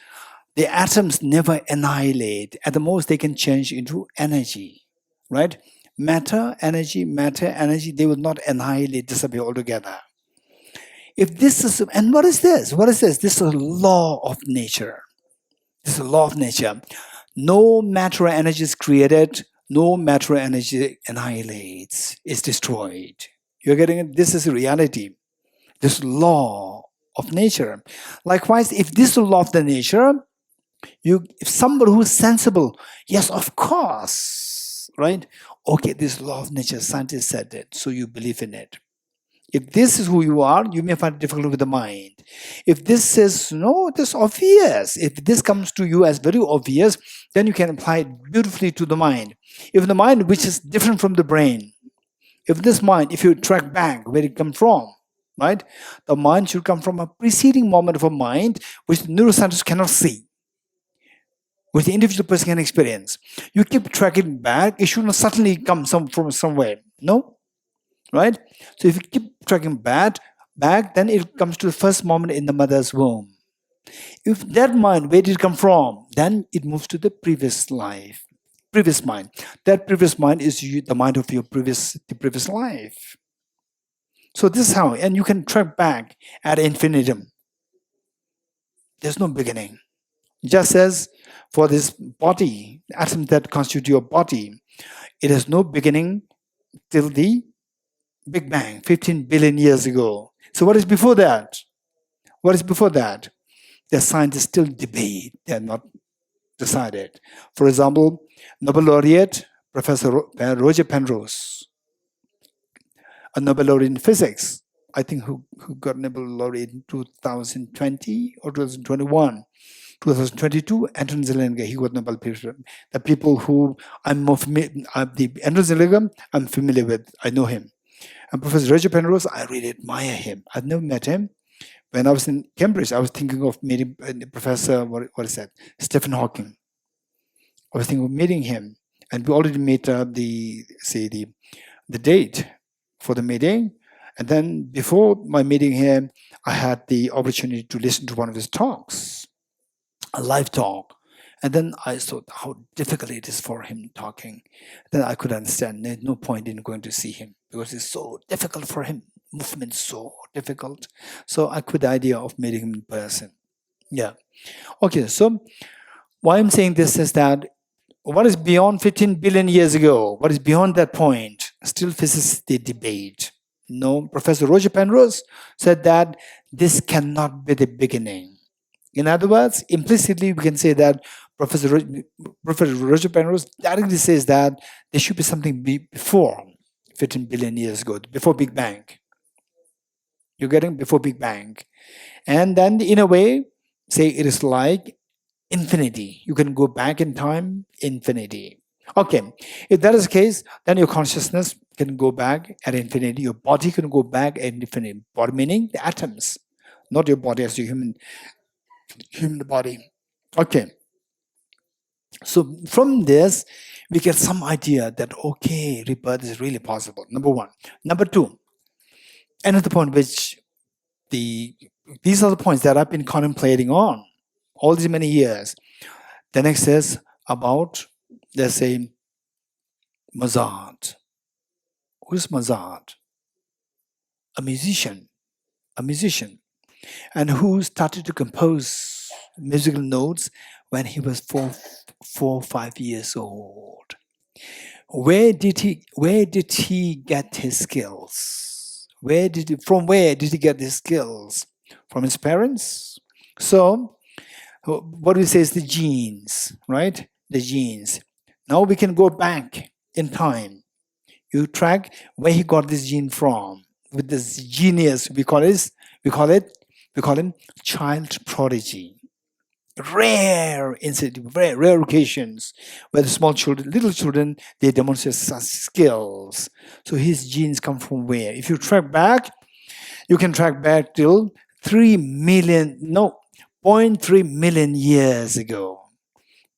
The atoms never annihilate. At the most, they can change into energy, right? Matter, energy, they will not annihilate, disappear altogether. If this is, and what is this? This is a law of nature. This is a law of nature. No matter energy is created, no matter energy annihilates, is destroyed. You're getting it? This is reality. This law of nature. Likewise, if this is the law of the nature, if somebody who's sensible, yes, of course, right? Okay, this law of nature, scientists said it, so you believe in it. If this is who you are, you may find it difficult with the mind. If this says, no, this is obvious. If this comes to you as very obvious, then you can apply it beautifully to the mind. If the mind, which is different from the brain, if this mind, if you track back where it comes from, right? The mind should come from a preceding moment of a mind which the neuroscientists cannot see, which the individual person can experience. You keep tracking back, it should not suddenly come from somewhere. No? Right? So if you keep tracking back, then it comes to the first moment in the mother's womb. If that mind, where did it come from? Then it moves to the previous life, previous mind. That previous mind is the mind of your previous life. So this is how, and you can track back ad infinitum. There's no beginning. Just as for this body, the atoms that constitute your body, it has no beginning till the Big Bang, 15 billion years ago. So what is before that? What is before that? The scientists still debate. They are not decided. For example, Nobel laureate, Professor Roger Penrose, a Nobel laureate in physics, I think who got Nobel laureate in 2020 or 2021. 2022, Anton Zelenga, he got Nobel Peace Prize. The people who I'm more familiar, the Anton Zelenga, I'm familiar with, I know him. And Professor Roger Penrose, I really admire him. I've never met him. When I was in Cambridge, I was thinking of meeting Professor, what is that? Stephen Hawking. I was thinking of meeting him. And we already made the date for the meeting. And then before my meeting him, I had the opportunity to listen to one of his talks, a live talk. And then I saw how difficult it is for him talking. Then I could understand there's no point in going to see him because it's so difficult for him. Movement so difficult. So I quit the idea of meeting him in person. Yeah. Okay, so why I'm saying this is that what is beyond 15 billion years ago, what is beyond that point, still faces the debate. No, Professor Roger Penrose said that this cannot be the beginning. In other words, implicitly we can say that Professor Roger Penrose directly says that there should be something before 15 billion years ago, before Big Bang. You're getting before Big Bang. And then in a way, say it is like infinity. You can go back in time, infinity. Okay, if that is the case, then your consciousness can go back at infinity. Your body can go back at infinity. Body meaning the atoms, not your body as your human body. Okay. So from this, we get some idea that, okay, rebirth is really possible. Number one. Number two, another point which these are the points that I've been contemplating on all these many years. The next is about, let's say, Mozart. Who's Mozart? A musician, and who started to compose musical notes when he was 4 or 5 years old. Where did he get his skills? From where did he get his skills? From his parents? So what we say is the genes, right? The genes. Now we can go back in time. You track where he got this gene from. With this genius, we call him child prodigy. Rare incident, rare occasions where the little children, they demonstrate such skills. So his genes come from where? If you track back, you can track back till 0.3 million years ago.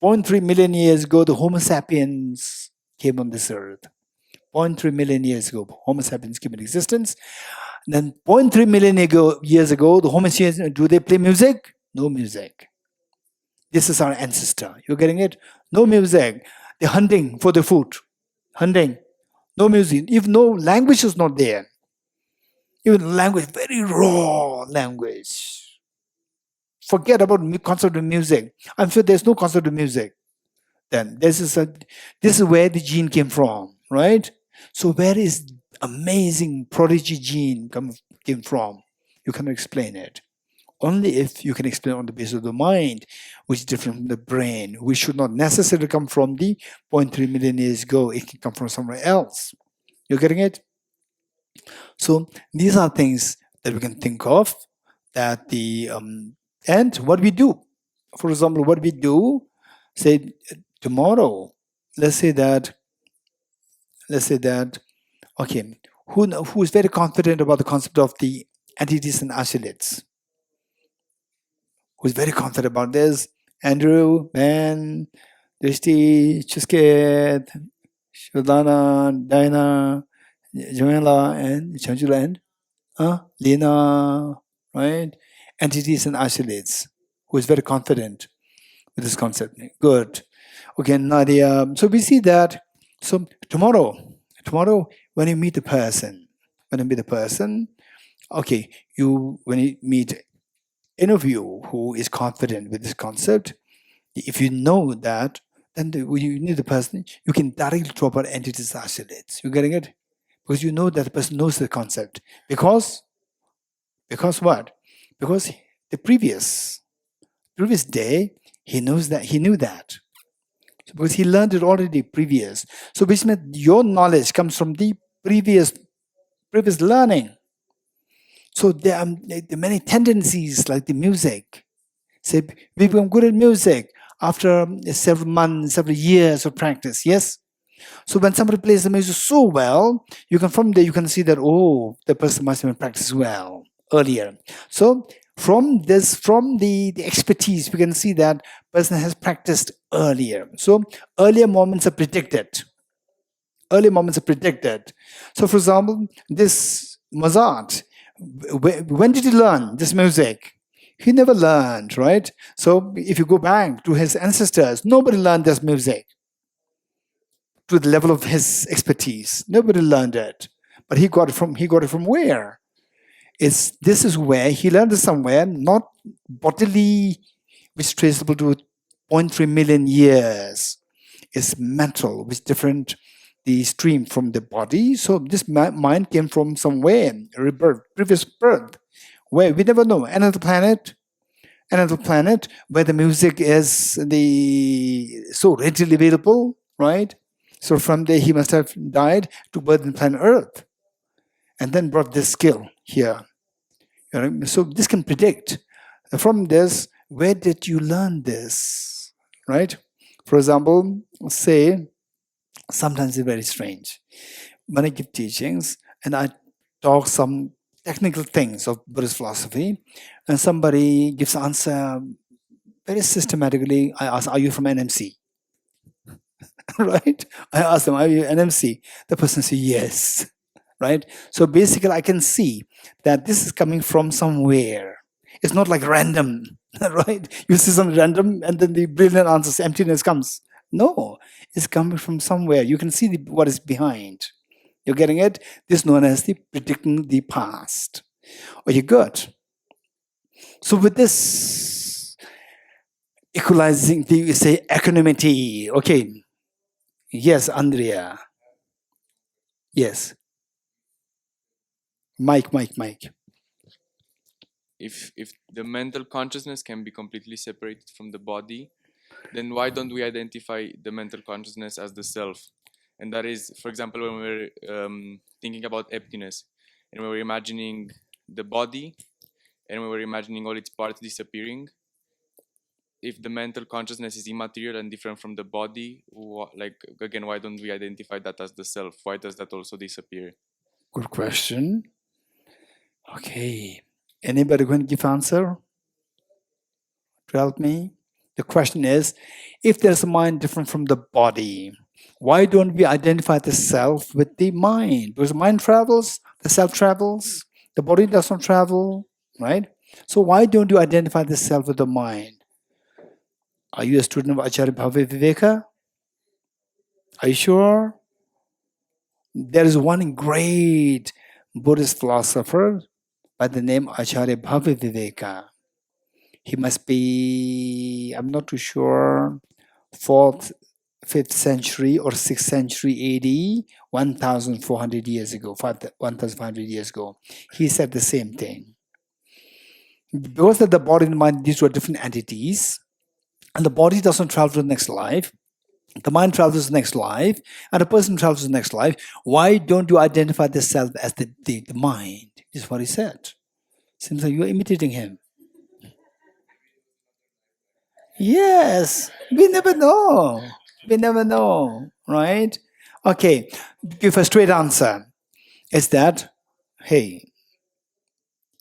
0.3 million years ago, the Homo sapiens came on this earth. 0.3 million years ago, Homo sapiens came into existence. Then 0.3 million years ago, the Homo sapiens, do they play music? No music. This is our ancestor. You're getting it? No music. They're hunting for the food. Hunting. No music. Even no language is not there. Even language, very raw language. Forget about concept of music. I'm sure there's no concept of music. Then this is where the gene came from, right? So where is amazing prodigy gene came from? You cannot explain it. Only if you can explain on the basis of the mind, which is different from the brain, which should not necessarily come from the 0.3 million years ago. It can come from somewhere else. You're getting it? So these are things that we can think of, that the and what we do. For example, what we do, say tomorrow, let's say that, okay, who is very confident about the concept of the entities and oscillates? Who's very confident about this? Andrew, Ben, Drishti, Chusket, Shudana, Diana, Jamila, and Chanjula, and Lena, right? Entities and oscillates. Who is very confident with this concept? Good. Okay, Nadia. So we see that. So tomorrow, when you meet a person, okay, when you meet any of you who is confident with this concept, if you know that, then when you need the person, you can directly talk about entities oscillates. You getting it? Because you know that the person knows the concept. Because what? Because the previous day, he knew that. Because he learned it already previous. So which means your knowledge comes from the previous learning. So there are many tendencies like the music. Say we become good at music after several months, several years of practice. Yes. So when somebody plays the music so well, from there you can see that the person must have been practiced well earlier. So from the expertise, we can see that person has practiced earlier. So earlier moments are predicted. So for example, this Mozart, when did he learn this music? He never learned, right? So if you go back to his ancestors, nobody learned this music to the level of his expertise. Nobody learned it. But he got it from where? This is where he learned it somewhere, not bodily, which is traceable to 0.3 million years. It's mental, which is different, the stream from the body. So this mind came from somewhere, rebirth, previous birth, where we never know. Another planet where the music is so readily available, right? So from there he must have died to birth in planet Earth, and then brought this skill here. So this can predict. From this, where did you learn this, right? For example, say, sometimes it's very strange. When I give teachings and I talk some technical things of Buddhist philosophy, and somebody gives answer very systematically, I ask, are you from NMC? Right? I ask them, are you NMC? The person says, yes. Right? So basically, I can see that this is coming from somewhere. It's not like random, right? You see some random and then the brilliant answers, emptiness comes. No, it's coming from somewhere. You can see what is behind. You're getting it? This is known as the predicting the past. Okay, good. So with this equalizing, you say equanimity. Okay. Yes, Andrea. Yes. Mike. If the mental consciousness can be completely separated from the body, then why don't we identify the mental consciousness as the self? And that is, for example, when we're thinking about emptiness, and we're imagining the body, and we're imagining all its parts disappearing. If the mental consciousness is immaterial and different from the body, again, why don't we identify that as the self? Why does that also disappear? Good question. Okay. Anybody going to give answer to help me? The question is, if there's a mind different from the body, why don't we identify the self with the mind? Because the mind travels, the self travels, the body does not travel, right? So why don't you identify the self with the mind? Are you a student of Acharya Bhava Viveka? Are you sure? There is one great Buddhist philosopher by the name Acharya Bhava Viveka. He must be, I'm not too sure, 4th 5th century or 6th century AD, 1,400 years ago, 1,500 years ago. He said the same thing. Because that the body and mind, these were different entities, and the body doesn't travel to the next life, the mind travels to the next life, and the person travels to the next life. Why don't you identify the self as the mind? This is what he said. Seems like you're imitating him. Yes, we never know. We never know, right? Okay, give a straight answer. Is that, hey,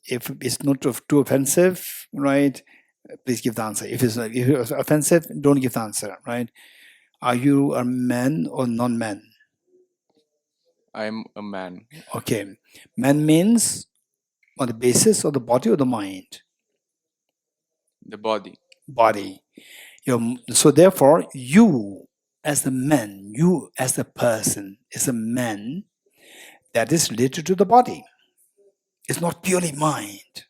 if it's not too offensive, right, please give the answer. If it's offensive, don't give the answer, right? Are you a man or non-man? I'm a man. Okay, man means on the basis of the body or the mind? The body. Body. So therefore, you as the man, you as the person is a man that is related to the body. It's not purely mind.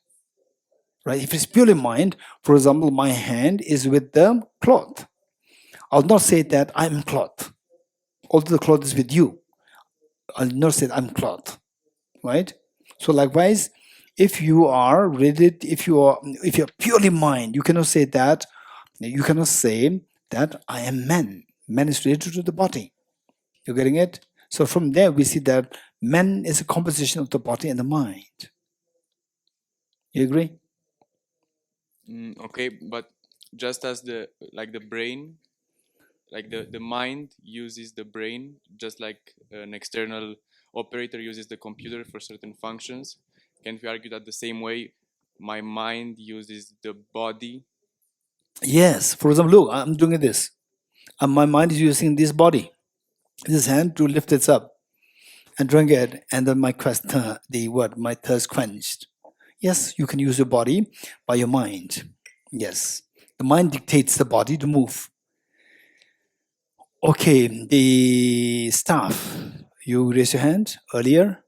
Right? If it's purely mind, for example, my hand is with the cloth. I'll not say that I'm cloth, although the cloth is with you. I'll not say I'm cloth. Right? So likewise, if you are related, if you're purely mind, you cannot say that. You cannot say that I am man. Man is related to the body. You're getting it? So from there we see that man is a composition of the body and the mind. You agree? Okay, but just as the brain, like the mind uses the brain, just like an external operator uses the computer for certain functions, can we argue that the same way my mind uses the body? Yes. For example, look, I'm doing this. And my mind is using this body, this hand to lift it up and drink it, and then my thirst quenched. Yes, you can use your body by your mind. Yes. The mind dictates the body to move. Okay, the staff, you raised your hand earlier.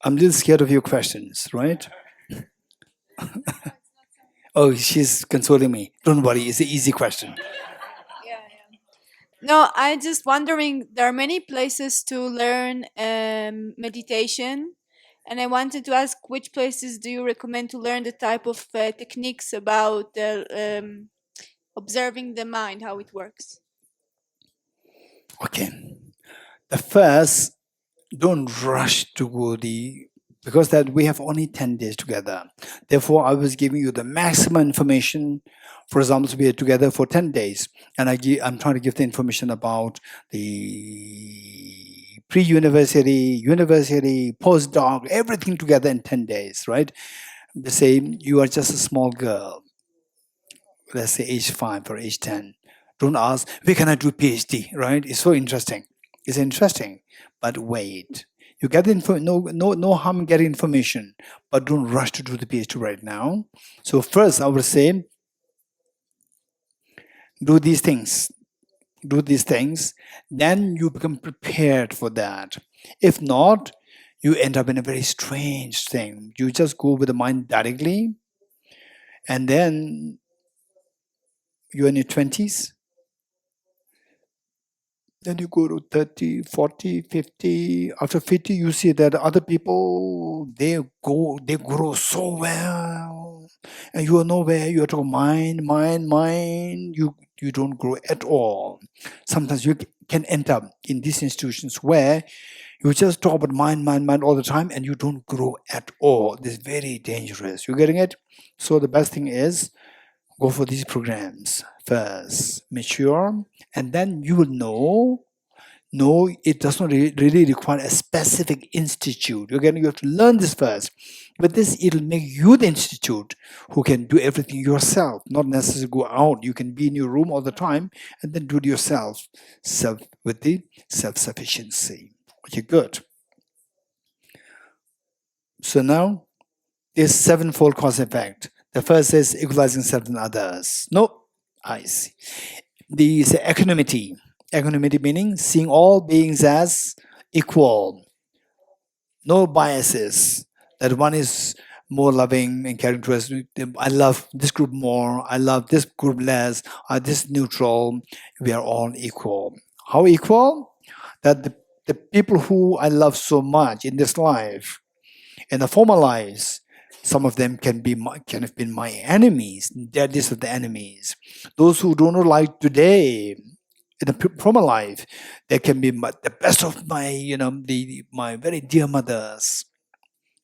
I'm a little scared of your questions, right? Oh, she's consoling me. Don't worry, it's an easy question. Yeah. No, I just wondering. There are many places to learn meditation, and I wanted to ask which places do you recommend to learn the type of techniques about observing the mind, how it works. Okay. The first, don't rush to go because that we have only 10 days together. Therefore, I was giving you the maximum information. For example, we are together for 10 days, and I'm trying to give the information about the pre-university, university, postdoc, everything together in 10 days, right? Say you are just a small girl, let's say age 5 or age 10. Don't ask, where can I do PhD, right? It's so interesting. It's interesting, but wait. You get the no harm in getting information, but don't rush to do the PhD right now. So first, I would say, do these things, then you become prepared for that. If not, you end up in a very strange thing. You just go with the mind directly, and then you're in your 20s, then you go to 30, 40, 50. After 50, you see that other people, they grow so well. And you are nowhere. You are talking mind. You don't grow at all. Sometimes you can end up in these institutions where you just talk about mind all the time and you don't grow at all. This is very dangerous. You getting it? So the best thing is, go for these programs first, mature, and then you will know. No, it does not really require a specific institute. You have to learn this first. But this, it'll make you the institute who can do everything yourself, not necessarily go out. You can be in your room all the time and then do it yourself, with the self-sufficiency. Okay, good. So now, this sevenfold cause effect. The first is equalizing self and others. No, I see. These equanimity. Equanimity meaning seeing all beings as equal. No biases. That one is more loving and caring towards. I love this group more. I love this group less. This neutral. We are all equal. How equal? That the people who I love so much in this life, in the former lives, some of them can have been my enemies, deadliest of the enemies. Those who do not like today, in the former life, they can be the best of my, my very dear mothers,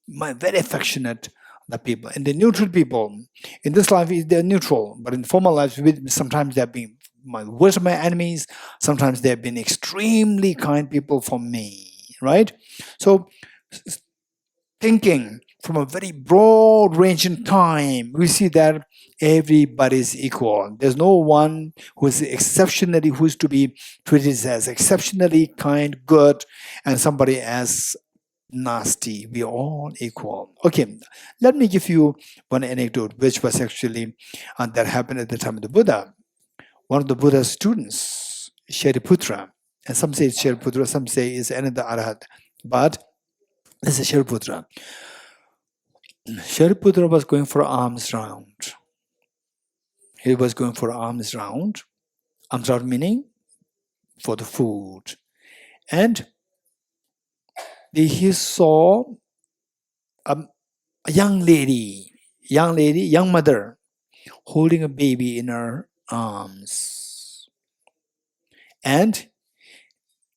my very affectionate the people. And the neutral people in this life, they're neutral, but in former lives, sometimes they've been my worst of my enemies. Sometimes they've been extremely kind people for me, right? So thinking from a very broad range in time, we see that everybody is equal. There's no one who is to be treated as exceptionally kind, good, and somebody as nasty. We are all equal. Okay, let me give you one anecdote, which was actually that happened at the time of the Buddha. One of the Buddha's students, Shariputra, and some say it's Shariputra, some say it's another Arhat, but this is Shariputra. Shariputra was going for alms round. He was going for alms round. Alms round meaning for the food. And he saw a young mother, holding a baby in her arms and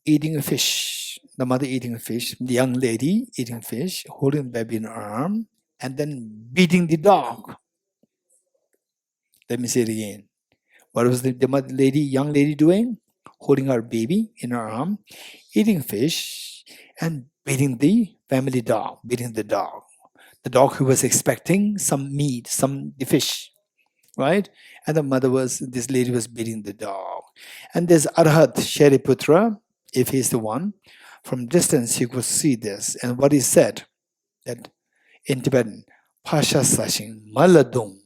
eating a fish. The mother eating a fish, the young lady eating fish, holding the baby in her arm, and then beating the dog. Let me say it again. What was the young lady doing? Holding her baby in her arm, eating fish, and beating the family dog, beating the dog. The dog who was expecting some meat, the fish, right? And this lady was beating the dog. And there's Arhat Shariputra, if he's the one, from distance you could see this. And what he said, that in Tibetan, Pasha Sashing Maladung.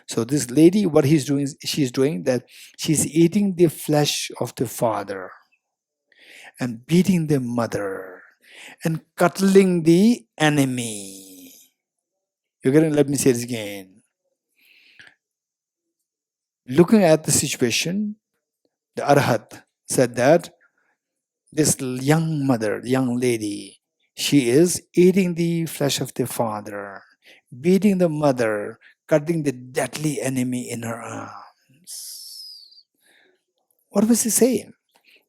So this lady, what she's doing that she's eating the flesh of the father and beating the mother and cuddling the enemy. You're going to let me say this again. Looking at the situation, the Arhat said that this young lady, she is eating the flesh of the father, beating the mother, cutting the deadly enemy in her arms. What was he saying?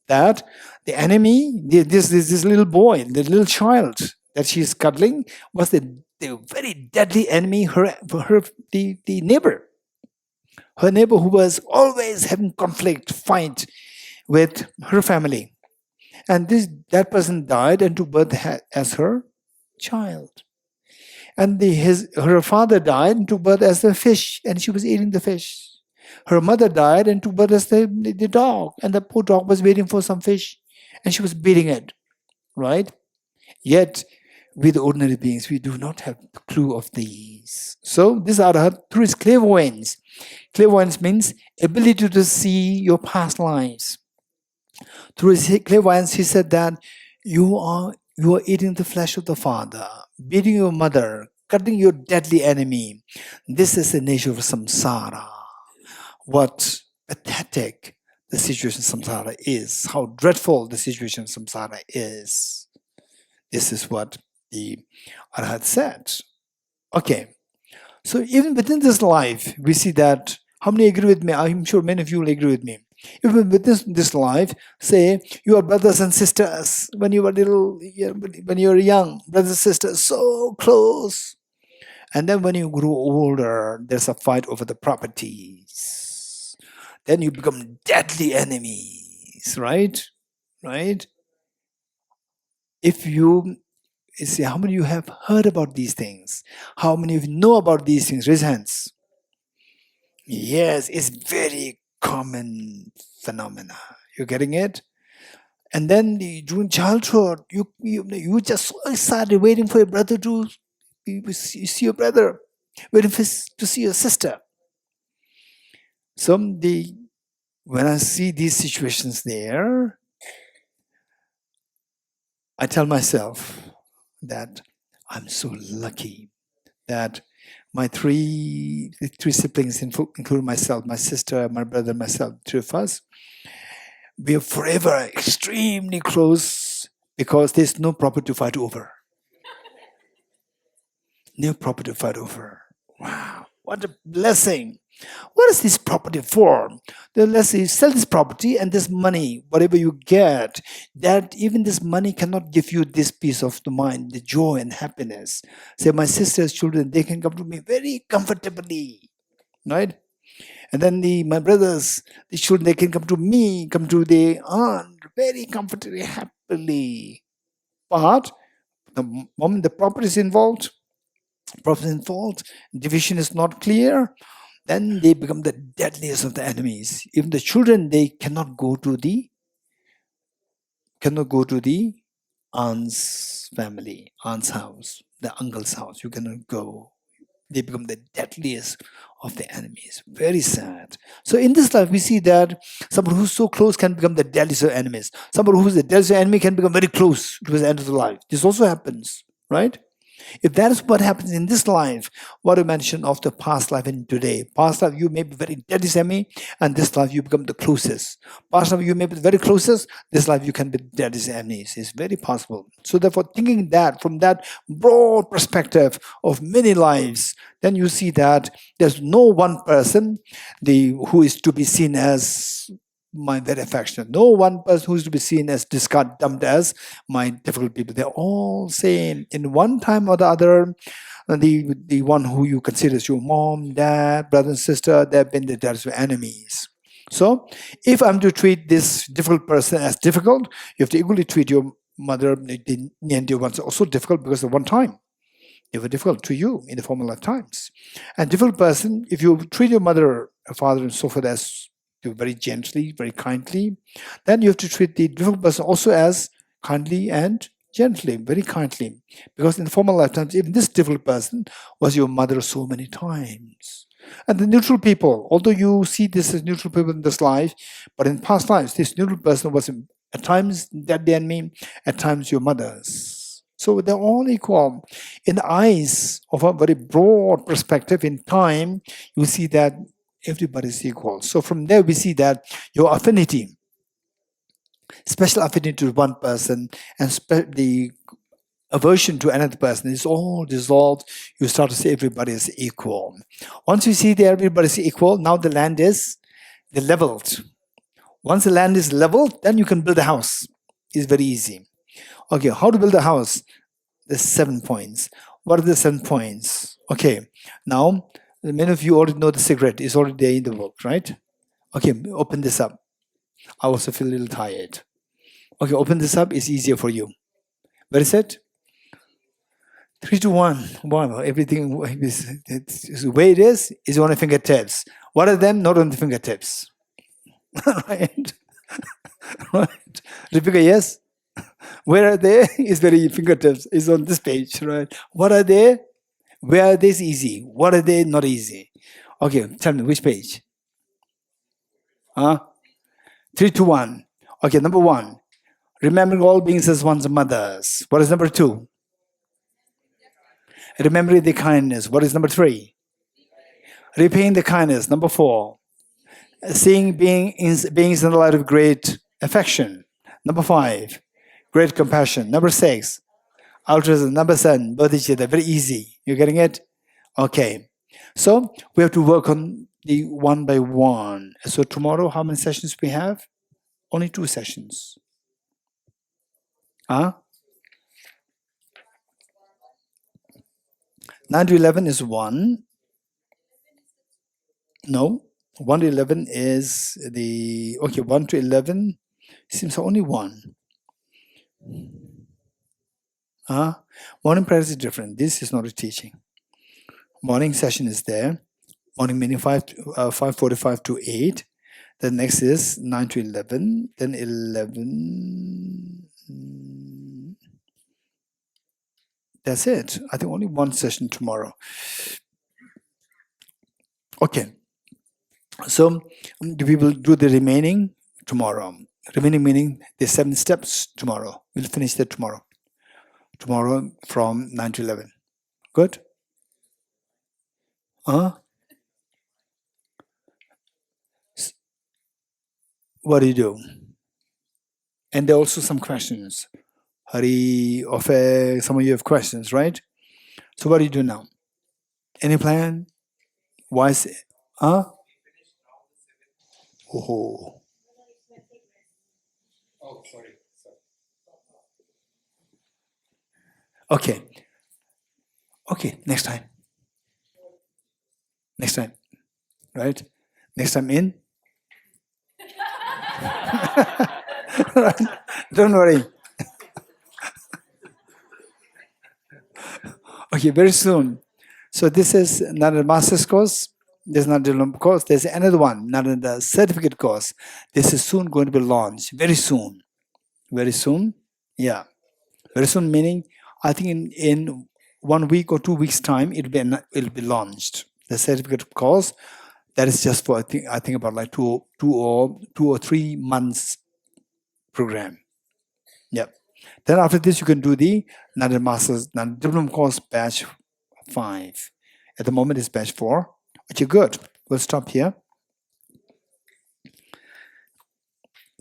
That the enemy, this little boy, the little child that she's cuddling, was the very deadly enemy, the neighbor. Her neighbor who was always having fight with her family. And that person died and took birth as her child. And her father died and took birth as a fish, and she was eating the fish. Her mother died and took birth as the dog, and the poor dog was waiting for some fish, and she was beating it, right? Yet, we the ordinary beings, we do not have the clue of these. So, this Arhat, through his clairvoyance. Clairvoyance means ability to see your past lives. Through his clairvoyance, he said that you are eating the flesh of the father, beating your mother, cutting your deadly enemy. This is the nature of samsara. What pathetic the situation of samsara is, how dreadful the situation of samsara is. This is what the Arhat said. Okay, so even within this life, we see that, how many agree with me? I'm sure many of you will agree with me. Even within this life, say, you are brothers and sisters, when you were when you were young, brothers and sisters, so close. And then when you grow older, there's a fight over the properties. Then you become deadly enemies, right? Right? If you see, how many of you have heard about these things? How many of you know about these things? Raise hands. Yes, it's very common phenomena. You're getting it? And then during childhood, you just so excited, waiting for your brother to see your brother, waiting to see your sister. So when I see these situations there, I tell myself that I'm so lucky that my three siblings, including myself, my sister, my brother, myself, three of us, we are forever extremely close because there's no property to fight over. No property to fight over. Wow, what a blessing. What is this property for? Then let's say sell this property and this money, whatever you get, that even this money cannot give you this peace of the mind, the joy and happiness. Say my sister's children, they can come to me very comfortably, right? And then my brothers, the children, they can come to me, come to the aunt very comfortably, happily. But the moment the property is involved, division is not clear, then they become the deadliest of the enemies. Even the children, they cannot go to the aunt's family, aunt's house, the uncle's house. You cannot go. They become the deadliest of the enemies. Very sad. So in this life, we see that somebody who's so close can become the deadliest of enemies. Somebody who's the deadliest enemy can become very close to the end of the life. This also happens, right? If that is what happens in this life, what I mentioned of the past life and today. Past life, you may be very deadliest enemy, and this life, you become the closest. Past life, you may be the very closest, this life, you can be the deadliest enemies. It's very possible. So therefore, thinking that from that broad perspective of many lives, then you see that there's no one person who is to be seen as my very affectionate. No one person who is to be seen as discarded, dumped as my difficult people. They're all same. In one time or the other, the one who you consider as your mom, dad, brother and sister, they've been the deadliest enemies. So if I'm to treat this difficult person as difficult, you have to equally treat your mother, the dear ones also difficult because of one time. They were difficult to you in the former lifetimes. And difficult person, if you treat your mother, father and so forth as very gently, very kindly, then you have to treat the difficult person also as kindly and gently, very kindly. Because in the former lifetimes, even this difficult person was your mother so many times. And the neutral people, although you see this as neutral people in this life, but in past lives, this neutral person was at times that enemy, at times your mother's. So they're all equal. In the eyes of a very broad perspective in time, you see that everybody is equal. So from there we see that your affinity, special affinity to one person and the aversion to another person is all dissolved. You start to see everybody is equal. Once you see that everybody is equal, now the land is leveled. Once the land is leveled, then you can build a house. It's very easy. Okay, how to build a house? There's 7 points. What are the 7 points? Okay, now many of you already know the secret. It's already there in the book, right? Okay, open this up. I also feel a little tired. Okay, open this up. It's easier for you. Where is it? 3, 2, 1. Wow, everything is the way it is on the fingertips. What are them? Not on the fingertips. Right? Right? Ripika, yes? Where are they? It's very fingertips. It's on this page, right? What are they? Where are they easy? What are they not easy? Okay, tell me which page? 3, 2, 1. Okay, number 1. Remembering all beings as one's mothers. What is number 2? Remembering the kindness. What is number 3? Repaying the kindness. Number 4. Seeing beings in the light of great affection. Number 5. Great compassion. Number 6. Altruism. Number 7. Bodhichitta. Very easy. You getting it? Okay. So we have to work on the one by one. So tomorrow, how many sessions we have? Only 2 sessions. 9 to 11 is 1. No. 1 to 11 is the... Okay, 1 to 11 seems only 1. Morning practice is different. This is not a teaching. Morning session is there. Morning meeting 5:45 to 8. The next is 9 to 11. Then 11. That's it. I think only 1 session tomorrow. Okay. So we will do the remaining tomorrow. Remaining meaning the 7 steps tomorrow. We'll finish that tomorrow. Tomorrow from 9 to 11. Good? Huh? What do you do? And there are also some questions. Hari, Ofe, some of you have questions, right? So what do you do now? Any plan? Why is it? Huh? Oh. Oh, sorry. Okay. Okay, next time. Next time. Right? Next time in. Don't worry. Okay, very soon. So this is not a master's course. This is not a diploma course. There's another one, not a certificate course. This is soon going to be launched. Very soon. Very soon. Yeah. Very soon meaning, I think in 1 week or 2 weeks time, it'll be launched. The certificate course, that is just for I think about like two or 3 months program. Yep. Then after this, you can do the another master's, another diploma course batch 5. At the moment, it's batch 4. Which is good. We'll stop here.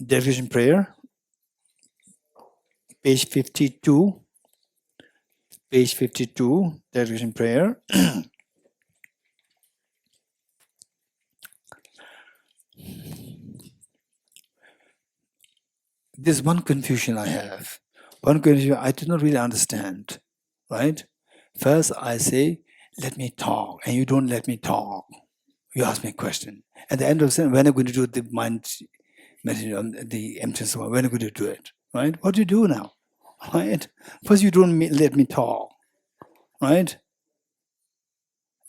Dedication prayer, page 52. Page 52, dedication prayer. There's one confusion I have. One confusion I do not really understand. Right? First, I say, let me talk, and you don't let me talk. You ask me a question. At the end of the sentence, when are you going to do the mind meditation on the emptiness of mind? When are you going to do it? Right? What do you do now? Right? First, you don't let me talk. Right?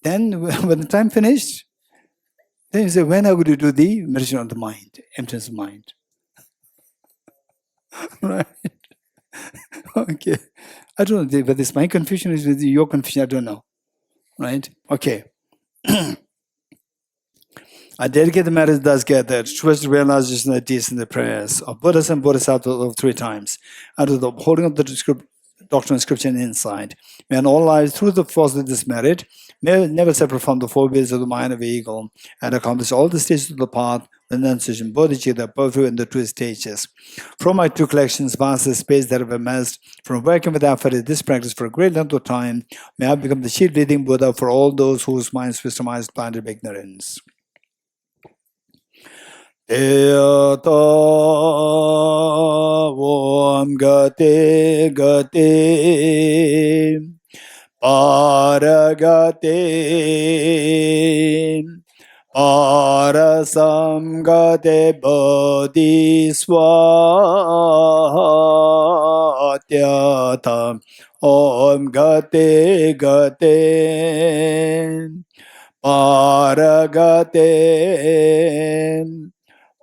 Then, when the time finished, then you say, when are you going to do the meditation on the mind, emptiness of mind? Right? Okay. I don't know, but this my confusion is with your confusion. I don't know. Right? Okay. I dedicate the matters thus gathered towards the realization of the deeds and the prayers of Buddhas and Bodhisattvas of 3 times, and to the holding of the doctrine, scripture, and insight. May in all lives, through the force of this merit, may never separate from the forebears of the mind of the eagle, and accomplish all the stages of the path, the enunciation, Bodhicitta, perfect in the 2 stages. From my 2 collections, vast the space that I've amassed, from working with effort in this practice for a great length of time, may I become the chief leading Buddha for all those whose minds, wisdom, eyes blinded by ignorance. Eata Om Gate Gate Paragate Parasam Gate Bodhiswatyata Om Gate Gate Paragate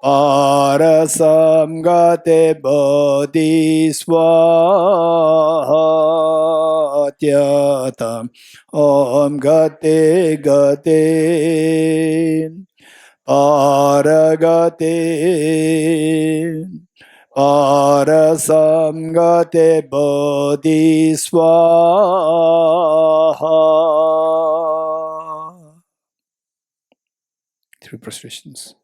Parasam Gate Bodhiswatyata Om Gate Gate Paragate Parasam Gate Bodhiswaha. 3 prostrations.